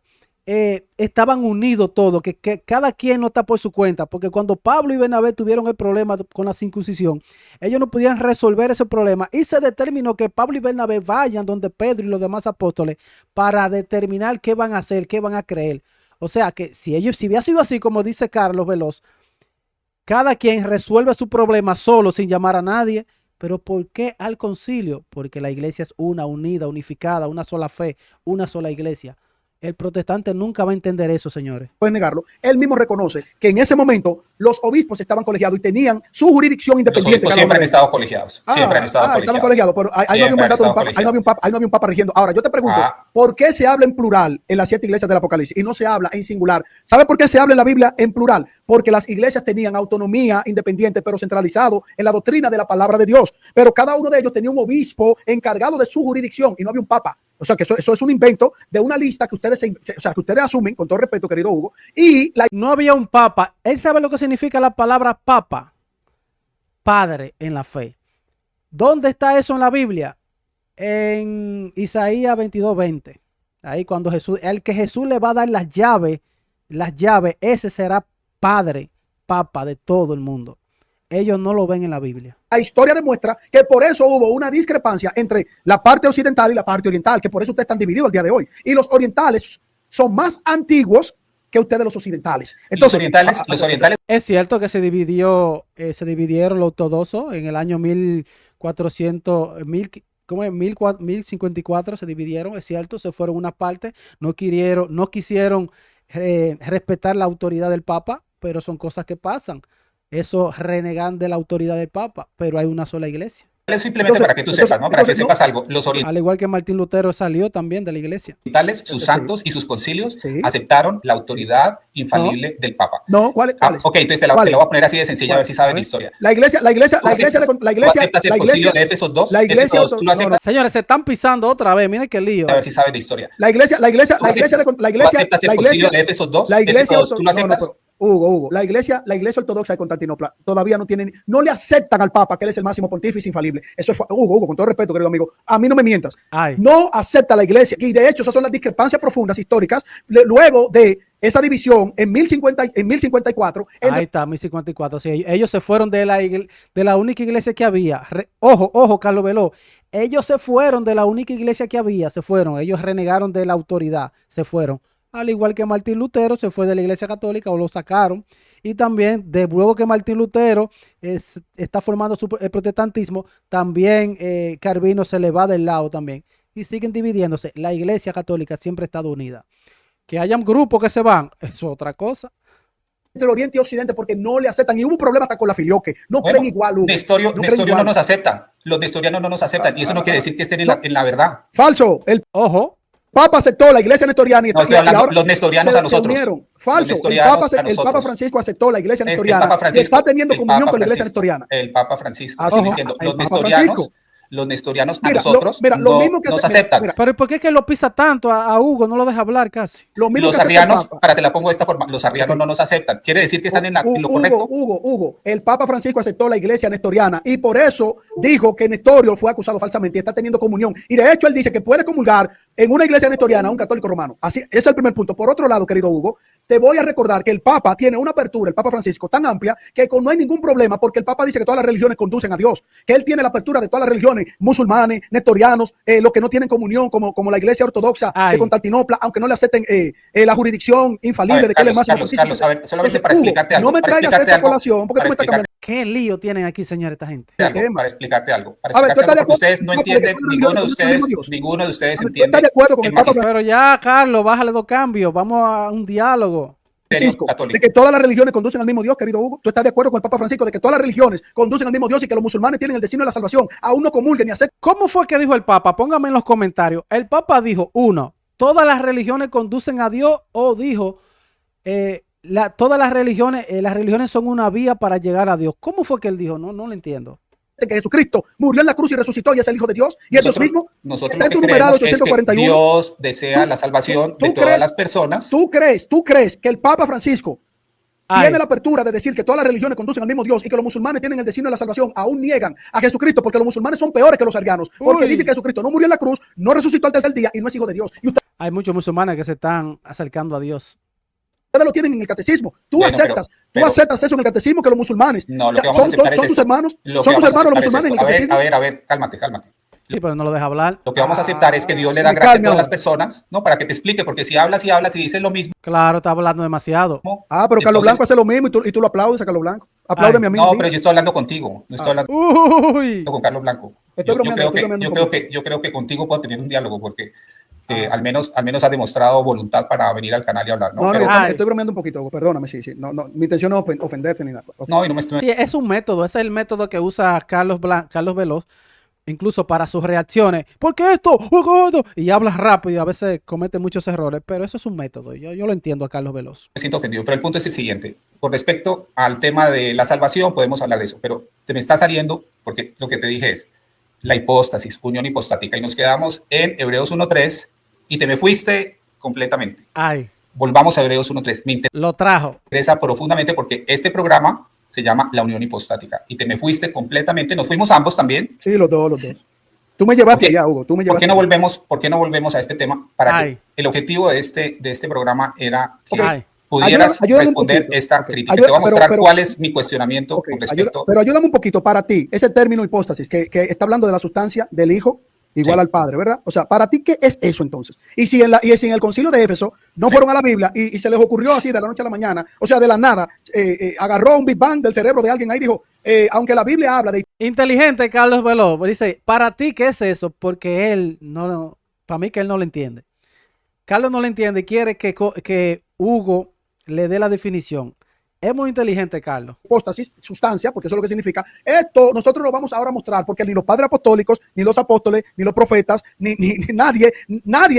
estaban unidos todos, que cada quien no está por su cuenta, porque cuando Pablo y Bernabé tuvieron el problema con la circuncisión, ellos no podían resolver ese problema y se determinó que Pablo y Bernabé vayan donde Pedro y los demás apóstoles para determinar qué van a hacer, qué van a creer. O sea que si hubiera sido así, como dice Carlos Veloz, cada quien resuelve su problema solo sin llamar a nadie. Pero ¿por qué al concilio? Porque la iglesia es una, unida, unificada, una sola fe, una sola iglesia. El protestante nunca va a entender eso, señores. Pueden negarlo. Él mismo reconoce que en ese momento los obispos estaban colegiados y tenían su jurisdicción independiente. Los obispos siempre han estado colegiados. Estaban colegiados, pero ahí no había un mandato de un papa, ahí no había un papa rigiendo. Ahora, yo te pregunto, ¿por qué se habla en plural en las 7 iglesias del Apocalipsis y no se habla en singular? ¿Sabe por qué se habla en la Biblia en plural? Porque las iglesias tenían autonomía independiente, pero centralizado en la doctrina de la palabra de Dios. Pero cada uno de ellos tenía un obispo encargado de su jurisdicción y no había un papa. O sea, que eso es un invento de una lista que ustedes asumen, con todo respeto, querido Hugo. No había un papa. Él sabe lo que significa la palabra papa. Padre en la fe. ¿Dónde está eso en la Biblia? En Isaías 22:20. Ahí cuando el que Jesús le va a dar las llaves, ese será padre, papa de todo el mundo. Ellos no lo ven en la Biblia. La historia demuestra que por eso hubo una discrepancia entre la parte occidental y la parte oriental, que por eso ustedes están divididos el día de hoy. Y los orientales son más antiguos que ustedes los occidentales. Entonces, los orientales. Es cierto que se dividieron los ortodoxos en el año 1054 se dividieron, es cierto, se fueron una parte, no quisieron respetar la autoridad del Papa, pero son cosas que pasan. Eso renegan de la autoridad del Papa, pero hay una sola iglesia. Simplemente para que tú sepas, ¿no? Para que sepas algo. Al igual que Martín Lutero salió también de la iglesia. Sus santos y sus concilios aceptaron la autoridad infalible del Papa. ¿Cuál es? Ok, entonces te la voy a poner así de sencilla, a ver si sabes de historia. La iglesia. ¿Aceptas el concilio de Éfesos 2? Señores, se están pisando otra vez, miren qué lío. A ver si sabes de historia. ¿Aceptas el concilio de Éfesos 2? ¿Tú lo aceptas? Hugo, la iglesia ortodoxa de Constantinopla todavía no le aceptan al Papa, que él es el máximo pontífice infalible. Eso fue, Hugo, con todo respeto, querido amigo, a mí no me mientas. No acepta la iglesia. Y de hecho, esas son las discrepancias profundas históricas luego de esa división en 1054. Ahí está, 1054. Sí, ellos se fueron de la única iglesia que había. Ojo, Carlos Veloz. Ellos se fueron de la única iglesia que había. Ellos renegaron de la autoridad. Se fueron. Al igual que Martín Lutero se fue de la iglesia católica o lo sacaron. Y también, luego que Martín Lutero está formando el protestantismo, también Calvino se le va del lado también. Y siguen dividiéndose. La iglesia católica siempre ha estado unida. Que hayan grupos que se van, eso es otra cosa. Entre Oriente y Occidente porque no le aceptan. Y hubo un problema hasta con la filioque. No creen igual, Hugo. Nestorios no nos aceptan. Los nestorianos no nos aceptan. Y eso no quiere decir que estén en la verdad. Falso. Ojo. Papa aceptó la iglesia nestoriana y ahora los nestorianos a nosotros. Falso. El Papa Francisco aceptó la iglesia nestoriana y está teniendo comunión con la iglesia nestoriana. El Papa Francisco está diciendo los nestorianos a nosotros lo mismo que nos aceptan. Pero ¿por qué es que lo pisa tanto a Hugo? No lo deja hablar casi. Los arrianos, para te la pongo de esta forma, los arrianos no nos aceptan. Quiere decir que están en lo correcto. Hugo, el Papa Francisco aceptó la iglesia nestoriana y por eso dijo que Nestorio fue acusado falsamente y está teniendo comunión. Y de hecho él dice que puede comulgar en una iglesia nestoriana a un católico romano. Así, ese es el primer punto. Por otro lado, querido Hugo, te voy a recordar que el Papa tiene una apertura, el Papa Francisco, tan amplia que no hay ningún problema porque el Papa dice que todas las religiones conducen a Dios, que él tiene la apertura de todas las religiones, musulmanes, nestorianos, los que no tienen comunión, como la iglesia ortodoxa de Constantinopla, aunque no le acepten la jurisdicción infalible de que él es más Carlos, a ver, solamente para explicarte algo. No me traigas esta colación, porque tú me estás cambiando. ¿Qué lío tienen aquí, señor, esta gente? Para explicarte algo. Porque ustedes no entienden, ninguno de ustedes entiende. ¿Estás de acuerdo con el Papa? Pero ya, Carlos, bájale 2 cambios. Vamos a un diálogo. Francisco, de que todas las religiones conducen al mismo Dios, querido Hugo. ¿Tú estás de acuerdo con el Papa Francisco de que todas las religiones conducen al mismo Dios y que los musulmanes tienen el destino de la salvación? Aún no comulguen ni acepten. ¿Cómo fue que dijo el Papa? Póngame en los comentarios. El Papa dijo, 1, todas las religiones conducen a Dios, o dijo, todas las religiones son una vía para llegar a Dios. ¿Cómo fue que él dijo? No lo entiendo. Que Jesucristo murió en la cruz y resucitó y es el Hijo de Dios. Y eso mismo, nosotros lo que creemos es que Dios desea la salvación de todas las personas. ¿Tú crees que el Papa Francisco tiene la apertura de decir que todas las religiones conducen al mismo Dios y que los musulmanes tienen el destino de la salvación? Aún niegan a Jesucristo porque los musulmanes son peores que los arianos, porque dicen que Jesucristo no murió en la cruz, no resucitó al tercer día y no es Hijo de Dios. Hay muchos musulmanes que se están acercando a Dios. Ustedes lo tienen en el catecismo. Tú aceptas eso en el catecismo, que los musulmanes no, lo que vamos a aceptar son tus hermanos. Son tus hermanos los musulmanes en el catecismo. A ver, cálmate. Sí, pero no lo deja hablar. Lo que vamos a aceptar es que Dios le da gracia a todas las personas, ¿no? Para que te explique, porque si hablas y dices lo mismo. Claro, está hablando demasiado. Pero Carlos Blanco hace lo mismo y tú lo aplaudes a Carlos Blanco. Apláudeme a mí. No, pero yo estoy hablando contigo. No estoy hablando con Carlos Blanco. Yo creo que contigo puedo tener un diálogo, porque al menos ha demostrado voluntad para venir al canal y hablar. No, estoy bromeando un poquito, perdóname, sí. No, mi intención no es ofenderte ni nada. Okay. No, y no me estoy... Sí, es un método, ese es el método que usa Carlos Veloz, incluso para sus reacciones. ¿Por qué esto? Y habla rápido y a veces comete muchos errores, pero eso es un método. Yo lo entiendo a Carlos Veloz. Me siento ofendido, pero el punto es el siguiente. Con respecto al tema de la salvación, podemos hablar de eso, pero te me está saliendo, porque lo que te dije es la hipóstasis, unión hipostática, y nos quedamos en Hebreos 1.3 y te me fuiste completamente. Volvamos a Hebreos 1.3. Lo trajo. Me interesa profundamente porque este programa se llama La Unión Hipostática y te me fuiste completamente. Nos fuimos ambos también. Sí, los dos. Tú me llevaste allá, Hugo. ¿Por qué no volvemos a este tema? Para que el objetivo de este programa era que pudieras responder esta crítica. Te voy a mostrar cuál es mi cuestionamiento con respecto. Pero ayúdame un poquito. Para ti, ese término hipóstasis que está hablando de la sustancia del Hijo igual al Padre, ¿verdad? O sea, para ti, ¿qué es eso entonces? Y si en el concilio de Éfeso no fueron a la Biblia y se les ocurrió así de la noche a la mañana, o sea, de la nada, agarró un Big Bang del cerebro de alguien ahí y dijo, aunque la Biblia habla de... Inteligente Carlos Veloz, dice, para ti, ¿qué es eso? Porque para mí que él no lo entiende. Carlos no lo entiende y quiere que Hugo le dé la definición. Es muy inteligente, Carlos. Hipóstasis, sustancia, porque eso es lo que significa. Esto nosotros lo vamos ahora a mostrar porque ni los padres apostólicos, ni los apóstoles, ni los profetas, ni nadie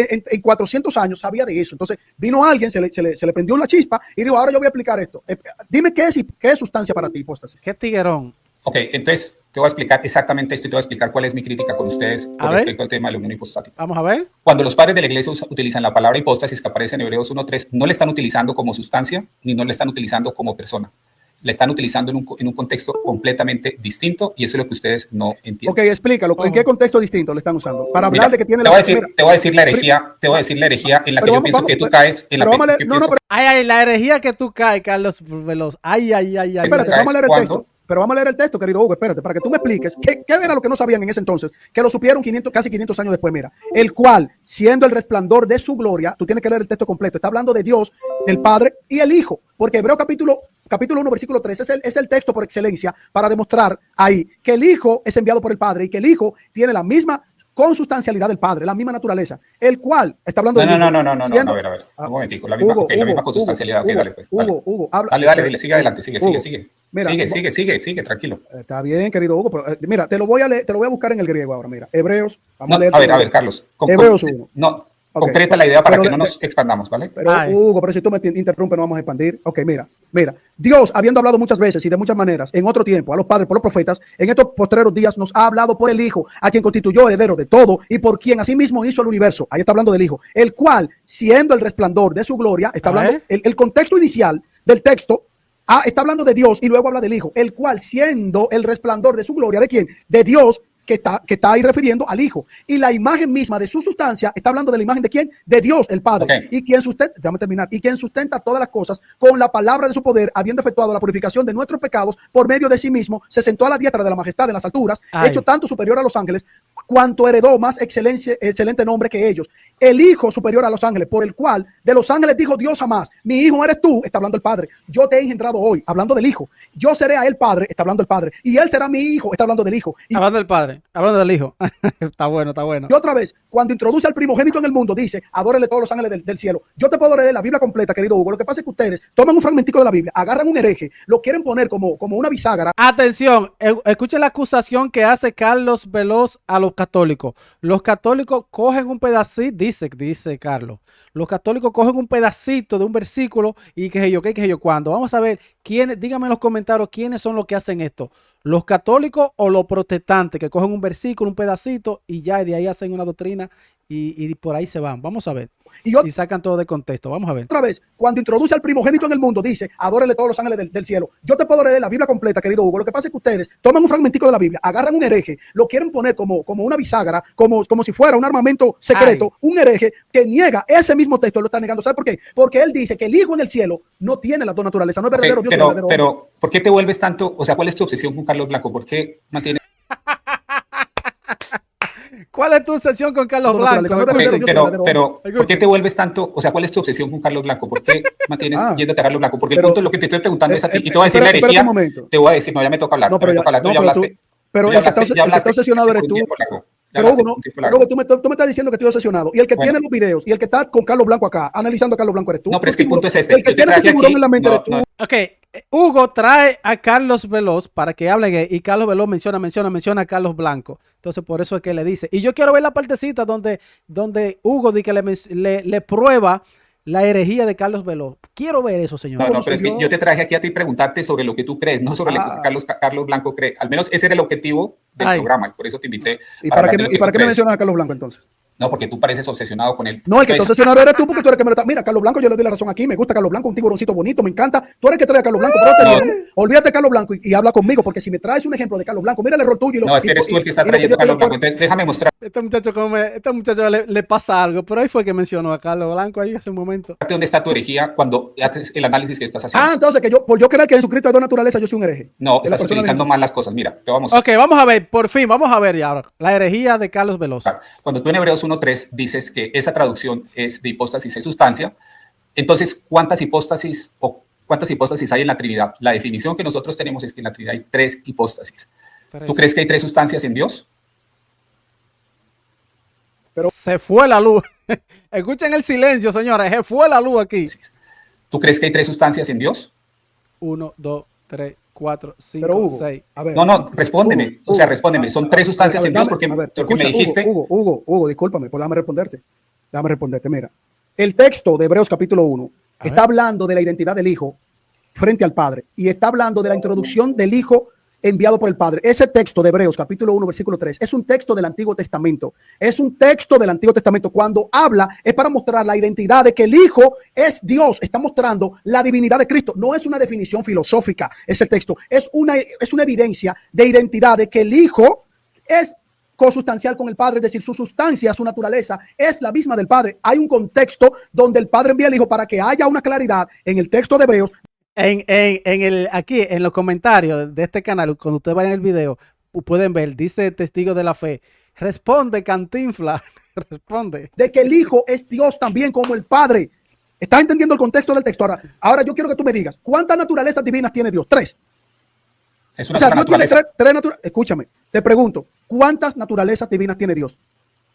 en 400 años sabía de eso. Entonces vino alguien, se le prendió una chispa y dijo, ahora yo voy a explicar esto. Dime qué es sustancia para ti, hipóstasis. ¿Qué tiguerón? Ok, entonces te voy a explicar exactamente esto y te voy a explicar cuál es mi crítica con ustedes con respecto al tema de la unión hipostática. Vamos a ver. Cuando los padres de la iglesia utilizan la palabra hipóstasis que aparece en Hebreos 1.3, no le están utilizando como sustancia ni no le están utilizando como persona. Le están utilizando en un contexto completamente distinto y eso es lo que ustedes no entienden. Ok, explícalo. ¿En qué contexto distinto le están usando? Para hablar de que tiene te voy a decir la herejía en la que yo pienso que tú caes. La herejía que tú caes, Carlos Veloz. Espérate, vamos a leer el texto. Pero vamos a leer el texto, querido Hugo, espérate, para que tú me expliques qué era lo que no sabían en ese entonces, que lo supieron casi 500 años después, mira. El cual, siendo el resplandor de su gloria, tú tienes que leer el texto completo, está hablando de Dios, del Padre y el Hijo, porque Hebreos capítulo 1, versículo 3 es el texto por excelencia para demostrar ahí que el Hijo es enviado por el Padre y que el Hijo tiene la misma consustancialidad del Padre, la misma naturaleza, el cual está hablando de... No, a ver, un momentico, la misma consustancialidad, dale pues. Hugo, dale, sigue adelante, sigue. Mira, sigue, tranquilo. Está bien, querido Hugo, pero mira, te lo voy a buscar en el griego ahora, mira, Hebreos, vamos a leer. A ver, Carlos. Hebreos 1. Concreta la idea para que no nos expandamos, ¿vale? Pero Hugo, pero si tú me interrumpes no vamos a expandir. Ok, mira, Dios, habiendo hablado muchas veces y de muchas maneras en otro tiempo a los padres por los profetas, en estos postreros días nos ha hablado por el Hijo, a quien constituyó heredero de todo y por quien asimismo hizo el universo. Ahí está hablando del Hijo, el cual, siendo el resplandor de su gloria, está hablando, el contexto inicial del texto, está hablando de Dios y luego habla del Hijo, el cual, siendo el resplandor de su gloria, ¿de quién? De Dios, que está ahí refiriendo al Hijo. Y la imagen misma de su sustancia está hablando de la imagen de quién? De Dios, el Padre. Okay. Y quien sustenta todas las cosas con la palabra de su poder, habiendo efectuado la purificación de nuestros pecados por medio de sí mismo, se sentó a la diestra de la majestad en las alturas, hecho tanto superior a los ángeles, cuanto heredó más excelente nombre que ellos. El Hijo superior a los ángeles, por el cual de los ángeles dijo Dios jamás, mi hijo eres tú, está hablando el Padre. Yo te he engendrado hoy, hablando del Hijo. Yo seré a él Padre, está hablando el Padre. Y él será mi hijo, está hablando del Hijo. Hablando del Padre. Padre, hablando del Hijo. Está bueno, está bueno. Y otra vez, cuando introduce al primogénito en el mundo, dice, adórele todos los ángeles del cielo. Yo te puedo leer la Biblia completa, querido Hugo. Lo que pasa es que ustedes toman un fragmentico de la Biblia, agarran un hereje, lo quieren poner como una bisagra. Atención, escuchen la acusación que hace Carlos Veloz a los católicos. Los católicos cogen un pedacito, dice Carlos, los católicos cogen un pedacito de un versículo y qué sé yo, qué sé yo, cuándo. Vamos a ver, díganme en los comentarios quiénes son los que hacen esto. ¿Los católicos o los protestantes que cogen un versículo, un pedacito y ya de ahí hacen una doctrina y por ahí se van? Vamos a ver. Y sacan todo de contexto. Vamos a ver. Otra vez, cuando introduce al primogénito en el mundo, dice, adórele todos los ángeles del cielo. Yo te puedo leer la Biblia completa, querido Hugo. Lo que pasa es que ustedes toman un fragmentico de la Biblia, agarran un hereje, lo quieren poner como una bisagra, como si fuera un armamento secreto. Ay. Un hereje que niega ese mismo texto, lo está negando. ¿Sabes por qué? Porque él dice que el Hijo en el cielo no tiene las dos naturalezas, no es verdadero Dios, verdadero hombre. Pero, ¿por qué te vuelves tanto? O sea, ¿cuál es tu obsesión con Carlos Blanco? ¿Por qué mantienes? ¿Cuál es tu obsesión con Carlos Blanco? Pero, ¿por qué te vuelves tanto? O sea, ¿cuál es tu obsesión con Carlos Blanco? ¿Por qué mantienes yéndote a Carlos Blanco? Porque el punto de lo que te estoy preguntando es a ti. Y te voy a decir la herejía. Te voy a decir, no, ya me toca hablar. No, pero ya hablaste. Pero el que está obsesionado eres tú. Pero Hugo, tú me estás diciendo que estoy obsesionado. Y el que tiene los videos y el que está con Carlos Blanco acá, analizando a Carlos Blanco eres tú. No, pero es que el punto es este. El que tiene tu tiburón en la mente eres tú. Ok, Hugo trae a Carlos Veloz para que hable y Carlos Veloz menciona a Carlos Blanco. Entonces, por eso es que le dice. Y yo quiero ver la partecita donde Hugo dice que le prueba la herejía de Carlos Veloz. Quiero ver eso, señor. No, pero es que yo te traje aquí a ti preguntarte sobre lo que tú crees, no sobre lo que Carlos Blanco cree. Al menos ese era el objetivo del programa, y por eso te invité. ¿Y para qué me mencionas a Carlos Blanco entonces? No, porque tú pareces obsesionado con él. No, el que está obsesionado eres tú, porque tú eres el que me lo está. Mira, Carlos Blanco, yo le doy la razón aquí. Me gusta Carlos Blanco, un tiburoncito bonito, me encanta. Tú eres el que trae a Carlos Blanco, pero olvídate de Carlos Blanco y habla conmigo, porque si me traes un ejemplo de Carlos Blanco, mira el error tuyo. No, es que eres tú el que está trayendo a Carlos Blanco. Déjame mostrar. Este muchacho le pasa algo, pero ahí fue que mencionó a Carlos Blanco ahí hace un momento. ¿Dónde está tu herejía cuando haces el análisis que estás haciendo? Entonces que por yo creer que Jesucristo es de naturaleza, yo soy un hereje. No, estás utilizando mal las cosas. Mira, te vamos a... Ok, vamos a ver, por fin, vamos a ver ya ahora. La herejía de Carlos Veloz. Cuando tú en Hebreos 1:3 dices que esa traducción es de hipóstasis es sustancia, entonces, ¿cuántas hipóstasis hay en la Trinidad? La definición que nosotros tenemos es que en la Trinidad hay 3 hipóstasis. ¿Tú crees que hay 3 sustancias en Dios? Pero se fue la luz. Escuchen el silencio, señores. Se fue la luz aquí. ¿Tú crees que hay 3 sustancias en Dios? 1, 2, 3, 4, 5, 6. No, respóndeme. Hugo, o sea, respóndeme. Son 3 sustancias en Dios porque me dijiste. Hugo, discúlpame, pues déjame responderte. Mira, el texto de Hebreos capítulo 1 está hablando de la identidad del Hijo frente al Padre y está hablando de la introducción del Hijo enviado por el Padre. Ese texto de Hebreos capítulo 1 versículo 3 es un texto del Antiguo Testamento. Cuando habla es para mostrar la identidad de que el Hijo es Dios. Está mostrando la divinidad de Cristo. No es una definición filosófica ese texto. Es una evidencia de identidad de que el Hijo es consustancial con el Padre, es decir, su sustancia, su naturaleza es la misma del Padre. Hay un contexto donde el Padre envía al Hijo para que haya una claridad en el texto de Hebreos. Aquí en los comentarios de este canal, cuando ustedes vayan el video, pueden ver, dice testigo de la fe, responde Cantinflas, responde. De que el Hijo es Dios también como el Padre. ¿Estás entendiendo el contexto del texto? Ahora yo quiero que tú me digas, ¿cuántas naturalezas divinas tiene Dios? 3. Es una Dios tiene 3 naturalezas. Escúchame, te pregunto, ¿cuántas naturalezas divinas tiene Dios?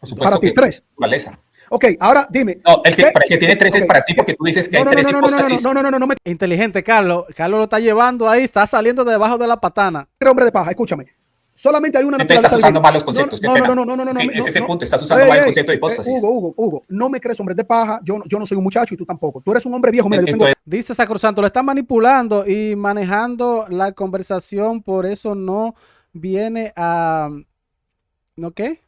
Por supuesto para ti, 3. Naturaleza. Ok, ahora dime. No, el que tiene 3 es para ti porque tú dices que hay 3 hipóstasis. No. Inteligente, Carlos. Carlos lo está llevando ahí, está saliendo de debajo de la patana. Hombre de paja, escúchame. Solamente hay una naturaleza. Estás usando malos conceptos. No. Sí, ese es el punto. Estás usando mal el concepto de hipóstasis. Hugo, no me crees hombre de paja. Yo no soy un muchacho y tú tampoco. Tú eres un hombre viejo. Mira, Dice Sacrosanto, le está manipulando y manejando la conversación, por eso no viene a... ¿No qué?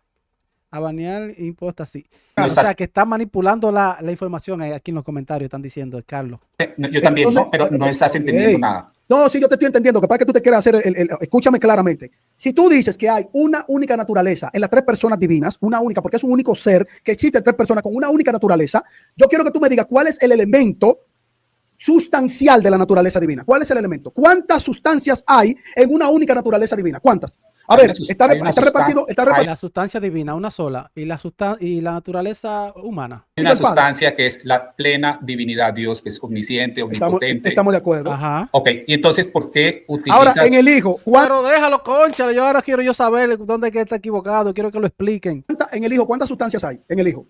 A banear hipóstasis. O sea, que está manipulando la información aquí en los comentarios, están diciendo, Carlos. Yo también, pero no estás entendiendo nada. No, sí, yo te estoy entendiendo. Capaz que tú te quieras hacer escúchame claramente. Si tú dices que hay una única naturaleza en las 3 personas divinas, una única, porque es un único ser que existe en 3 personas con una única naturaleza, yo quiero que tú me digas cuál es el elemento sustancial de la naturaleza divina. ¿Cuál es el elemento? ¿Cuántas sustancias hay en una única naturaleza divina? ¿Cuántas? A ver, está repartido. La sustancia divina, una sola, y la naturaleza humana. Hay una sustancia que es la plena divinidad, Dios, que es omnisciente, omnipotente. Estamos de acuerdo. Ajá. Ok, y entonces, ¿por qué utilizas? Ahora, en el Hijo. Pero déjalo, concha, yo ahora quiero saber dónde es que está equivocado, quiero que lo expliquen. En el Hijo, ¿cuántas sustancias hay? En el Hijo.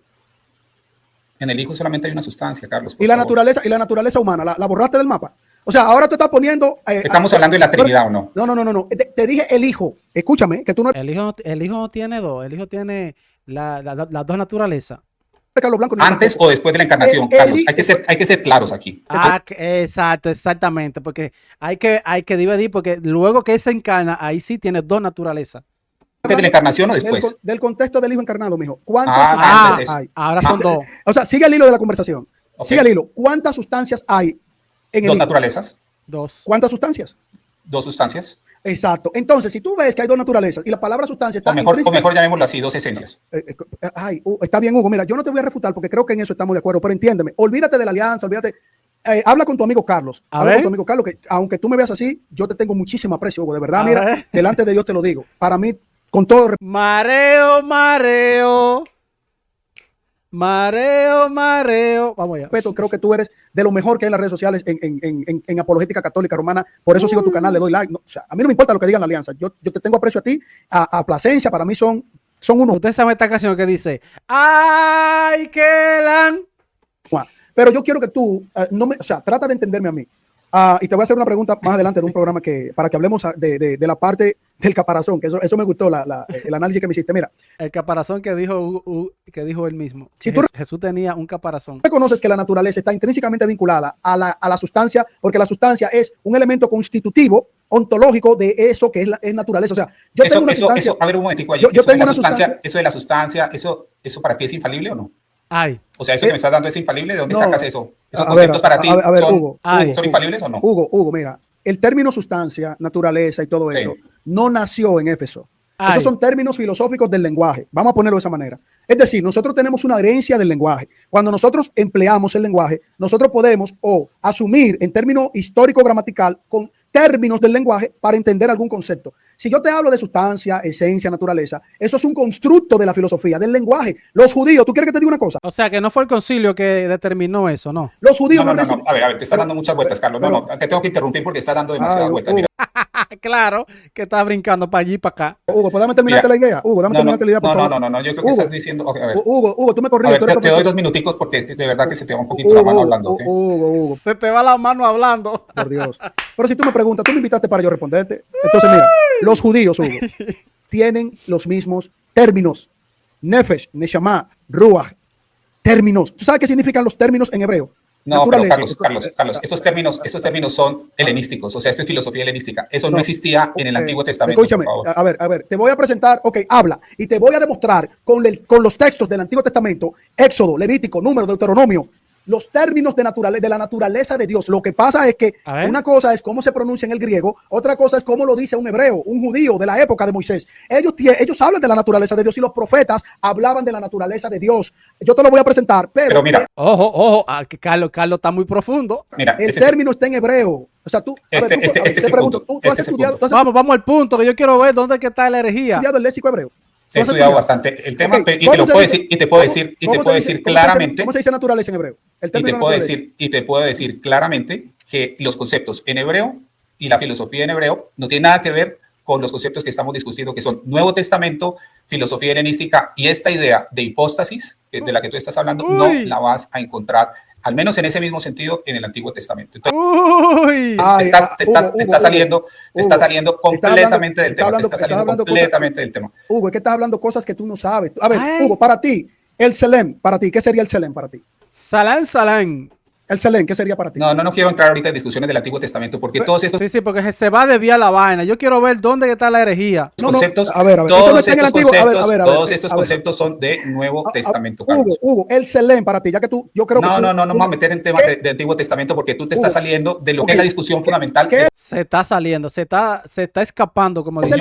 En el Hijo solamente hay una sustancia, Carlos. Y la naturaleza humana, ¿la borraste del mapa? O sea, ahora tú estás poniendo... ¿Estamos hablando de la Trinidad o no? No. Te dije el Hijo. Escúchame, que tú no... El hijo no tiene dos. El Hijo tiene las dos naturalezas. Carlos Blanco, antes o después de la encarnación, Carlos. Hay que ser claros aquí. Exactamente. Porque hay que dividir, porque luego que él se encarna, ahí sí tiene dos naturalezas. ¿Antes de la encarnación o después? Del contexto del Hijo encarnado, mijo. ¿Cuántas sustancias hay? Ahora son dos. O sea, sigue el hilo de la conversación. Okay. Sigue el hilo. ¿Cuántas sustancias hay en el Dos Hijo? Naturalezas. Dos. ¿Cuántas sustancias? Dos sustancias. Exacto. Entonces, si tú ves que hay dos naturalezas y la palabra sustancia está... O mejor llamémoslo así, dos esencias. Está bien, Hugo. Mira, yo no te voy a refutar porque creo que en eso estamos de acuerdo, pero entiéndeme. Olvídate de la alianza, olvídate... habla con tu amigo Carlos. Habla con tu amigo Carlos, que aunque tú me veas así, yo te tengo muchísimo aprecio, Hugo. De verdad, mira, delante de Dios te lo digo. Para mí, con todo... Mareo. Vamos allá. Respeto, creo que tú eres de lo mejor que hay en las redes sociales en apologética católica romana. Por eso sigo tu canal, le doy like. No, o sea, a mí no me importa lo que digan la alianza. Yo te tengo aprecio a ti, a Plasencia. Para mí son uno. Usted sabe esta canción que dice ¡ay, que lan! Pero yo quiero que tú, trata de entenderme a mí. Y te voy a hacer una pregunta más adelante de un programa para que hablemos de la parte del caparazón, que eso me gustó, el análisis que me hiciste. Mira. El caparazón que dijo él mismo. Si Jesús tenía un caparazón. Reconoces que la naturaleza está intrínsecamente vinculada a la sustancia, porque la sustancia es un elemento constitutivo, ontológico de eso que es naturaleza. O sea, yo tengo una sustancia... a ver, un momentico ahí. Yo tengo una sustancia... Eso de la sustancia, ¿eso para ti es infalible o no? Ay. O sea, eso que me estás dando es infalible. ¿De dónde sacas eso? ¿Esos conceptos para ti son infalibles o no? Hugo, mira, el término sustancia, naturaleza y todo eso no nació en Éfeso. Esos son términos filosóficos del lenguaje. Vamos a ponerlo de esa manera. Es decir, nosotros tenemos una herencia del lenguaje. Cuando nosotros empleamos el lenguaje, nosotros podemos asumir en término histórico-gramatical con términos del lenguaje para entender algún concepto. Si yo te hablo de sustancia, esencia, naturaleza, eso es un constructo de la filosofía, del lenguaje. Los judíos, ¿tú quieres que te diga una cosa? O sea, que no fue el concilio que determinó eso, ¿no? Los judíos no. A ver, te estás dando muchas vueltas, Carlos. No, te tengo que interrumpir porque estás dando demasiadas vueltas. Mira. Claro, que estás brincando para allí y para acá. Hugo, ¿podemos terminarte la idea? Hugo, dame terminarte la idea, por favor. No, yo creo que estás diciendo... Okay, a ver. Hugo, tú me corriges. Te doy 2 minuticos porque de verdad que se te va un poquito la mano hablando. Hugo. Se te va la mano hablando. Por Dios. Pero si tú me preguntas, tú me invitaste para yo responderte. Entonces, mira, los judíos, Hugo, tienen los mismos términos. Nefesh, Neshama, Ruach. Términos. ¿Tú sabes qué significan los términos en hebreo? No, pero Carlos, esos términos son helenísticos, o sea, esto es filosofía helenística. Eso no existía en el Antiguo Testamento. Escúchame, a ver, te voy a presentar, habla, y te voy a demostrar con los textos del Antiguo Testamento, Éxodo, Levítico, Número, Deuteronomio, los términos de la naturaleza de Dios. Lo que pasa es que una cosa es cómo se pronuncia en el griego, otra cosa es cómo lo dice un hebreo, un judío de la época de Moisés. Ellos hablan de la naturaleza de Dios y los profetas hablaban de la naturaleza de Dios. Yo te lo voy a presentar, pero mira. Ojo, que Carlos está muy profundo. Mira, el término está en hebreo. O sea, tú, Vamos al punto, que yo quiero ver dónde está la herejía. ¿Has estudiado el léxico hebreo? He estudiado bastante el tema, y te puedo decir claramente. ¿Cómo se dice naturaleza en hebreo? Y te puedo decir claramente que los conceptos en hebreo y la filosofía en hebreo no tienen nada que ver con los conceptos que estamos discutiendo, que son Nuevo Testamento, filosofía helenística, y esta idea de hipóstasis, de la que tú estás hablando, no la vas a encontrar, al menos en ese mismo sentido, en el Antiguo Testamento. Entonces, te está saliendo completamente del tema. Hugo, es que estás hablando cosas que tú no sabes. A ver, Hugo, para ti, el Selem, ¿qué sería el Selem para ti? Salán. El Selem, ¿qué sería para ti? No quiero entrar ahorita en discusiones del Antiguo Testamento porque todos estos... Sí, porque se va a desviar la vaina. Yo quiero ver dónde está la herejía. Conceptos, todos estos conceptos son de Nuevo Testamento, Carlos. Hugo, el Selem para ti, ya que yo creo que... No vamos a meter en temas de Antiguo Testamento porque tú te estás saliendo de lo que es la discusión fundamental. Se está saliendo, se está escapando, como dice.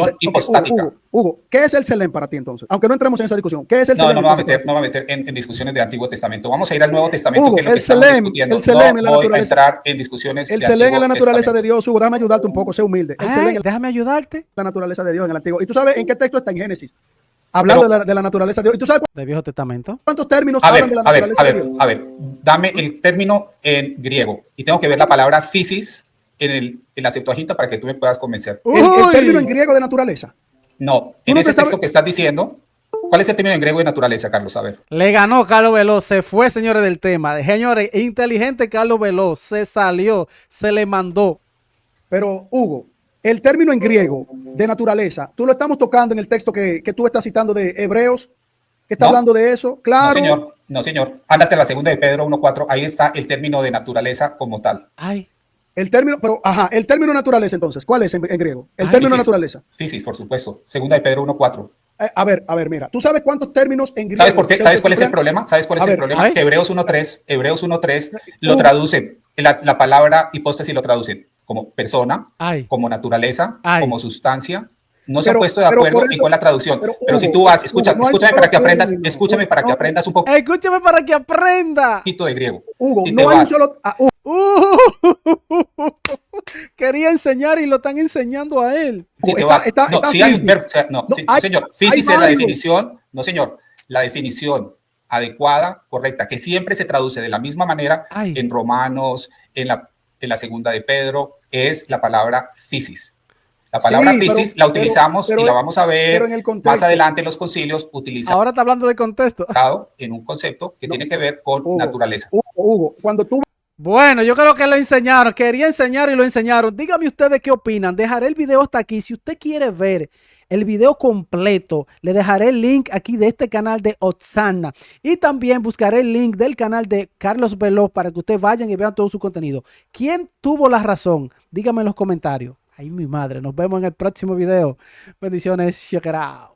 Hugo, ¿qué es el Selem para ti entonces? Aunque no entremos en esa discusión, ¿qué es el Selem? No vamos a meter en discusiones de Antiguo Testamento. Vamos a ir al Nuevo Testamento, Hugo, que es lo que estamos discutiendo. el Selén es la voy a naturaleza. entrar en discusiones. El Selén es la naturaleza de Dios, Hugo. Déjame ayudarte un poco, sé humilde. El Selén es Déjame ayudarte. la naturaleza de Dios en el Antiguo. ¿Y tú sabes en qué texto está en Génesis? Hablando de la naturaleza de Dios. ¿Y tú sabes del Viejo Testamento? cuántos términos hablan de la naturaleza de Dios? A ver, dame el término en griego. Y tengo que ver la palabra physis en la Septuaginta para que tú me puedas convencer. El término en griego de naturaleza. No, en ese texto que estás diciendo, ¿cuál es el término en griego de naturaleza, Carlos? A ver. Le ganó Carlos Veloz, se fue, señores, del tema. Señores, inteligente Carlos Veloz, se salió, se le mandó. Pero, Hugo, el término en griego de naturaleza, tú lo estamos tocando en el texto que tú estás citando de Hebreos, que está hablando de eso. Claro. No, señor. Ándate a la segunda de Pedro 1:4. Ahí está el término de naturaleza como tal. Ay. El término, pero, el término naturaleza, entonces, ¿cuál es en griego? El término naturaleza. Físis, por supuesto. Segunda de Pedro 1:4. A ver, mira. ¿Tú sabes cuántos términos en griego? ¿Sabes por qué? ¿Sabes cuál es el problema? ¿Sabes cuál es el problema? Que Hebreos 1:3 lo traducen. La palabra hipóstasis lo traducen como persona, como naturaleza, como sustancia. No se han puesto de acuerdo en cuál es la traducción. Pero si tú vas, escúchame para que aprendas, escúchame para que aprendas un poco. Escúchame para que aprenda. Un poquito de griego. Hugo, Si no hay un solo. Quería enseñar y lo están enseñando a él. Si te vas, si hay un verbo, señor, físis es la definición, no señor, la definición adecuada, correcta, que siempre se traduce de la misma manera en Romanos, en la segunda de Pedro, es la palabra físis. La palabra físis la utilizamos y la vamos a ver más adelante en los concilios. Ahora está hablando de contexto. En un concepto que tiene que ver con naturaleza. Hugo, cuando tú... Bueno, yo creo que lo enseñaron. Quería enseñar y lo enseñaron. Dígame ustedes qué opinan. Dejaré el video hasta aquí. Si usted quiere ver el video completo, le dejaré el link aquí de este canal de Hosanna. Y también buscaré el link del canal de Carlos Veloz para que ustedes vayan y vean todo su contenido. ¿Quién tuvo la razón? Dígame en los comentarios. Ay, mi madre. Nos vemos en el próximo video. Bendiciones. Check it out.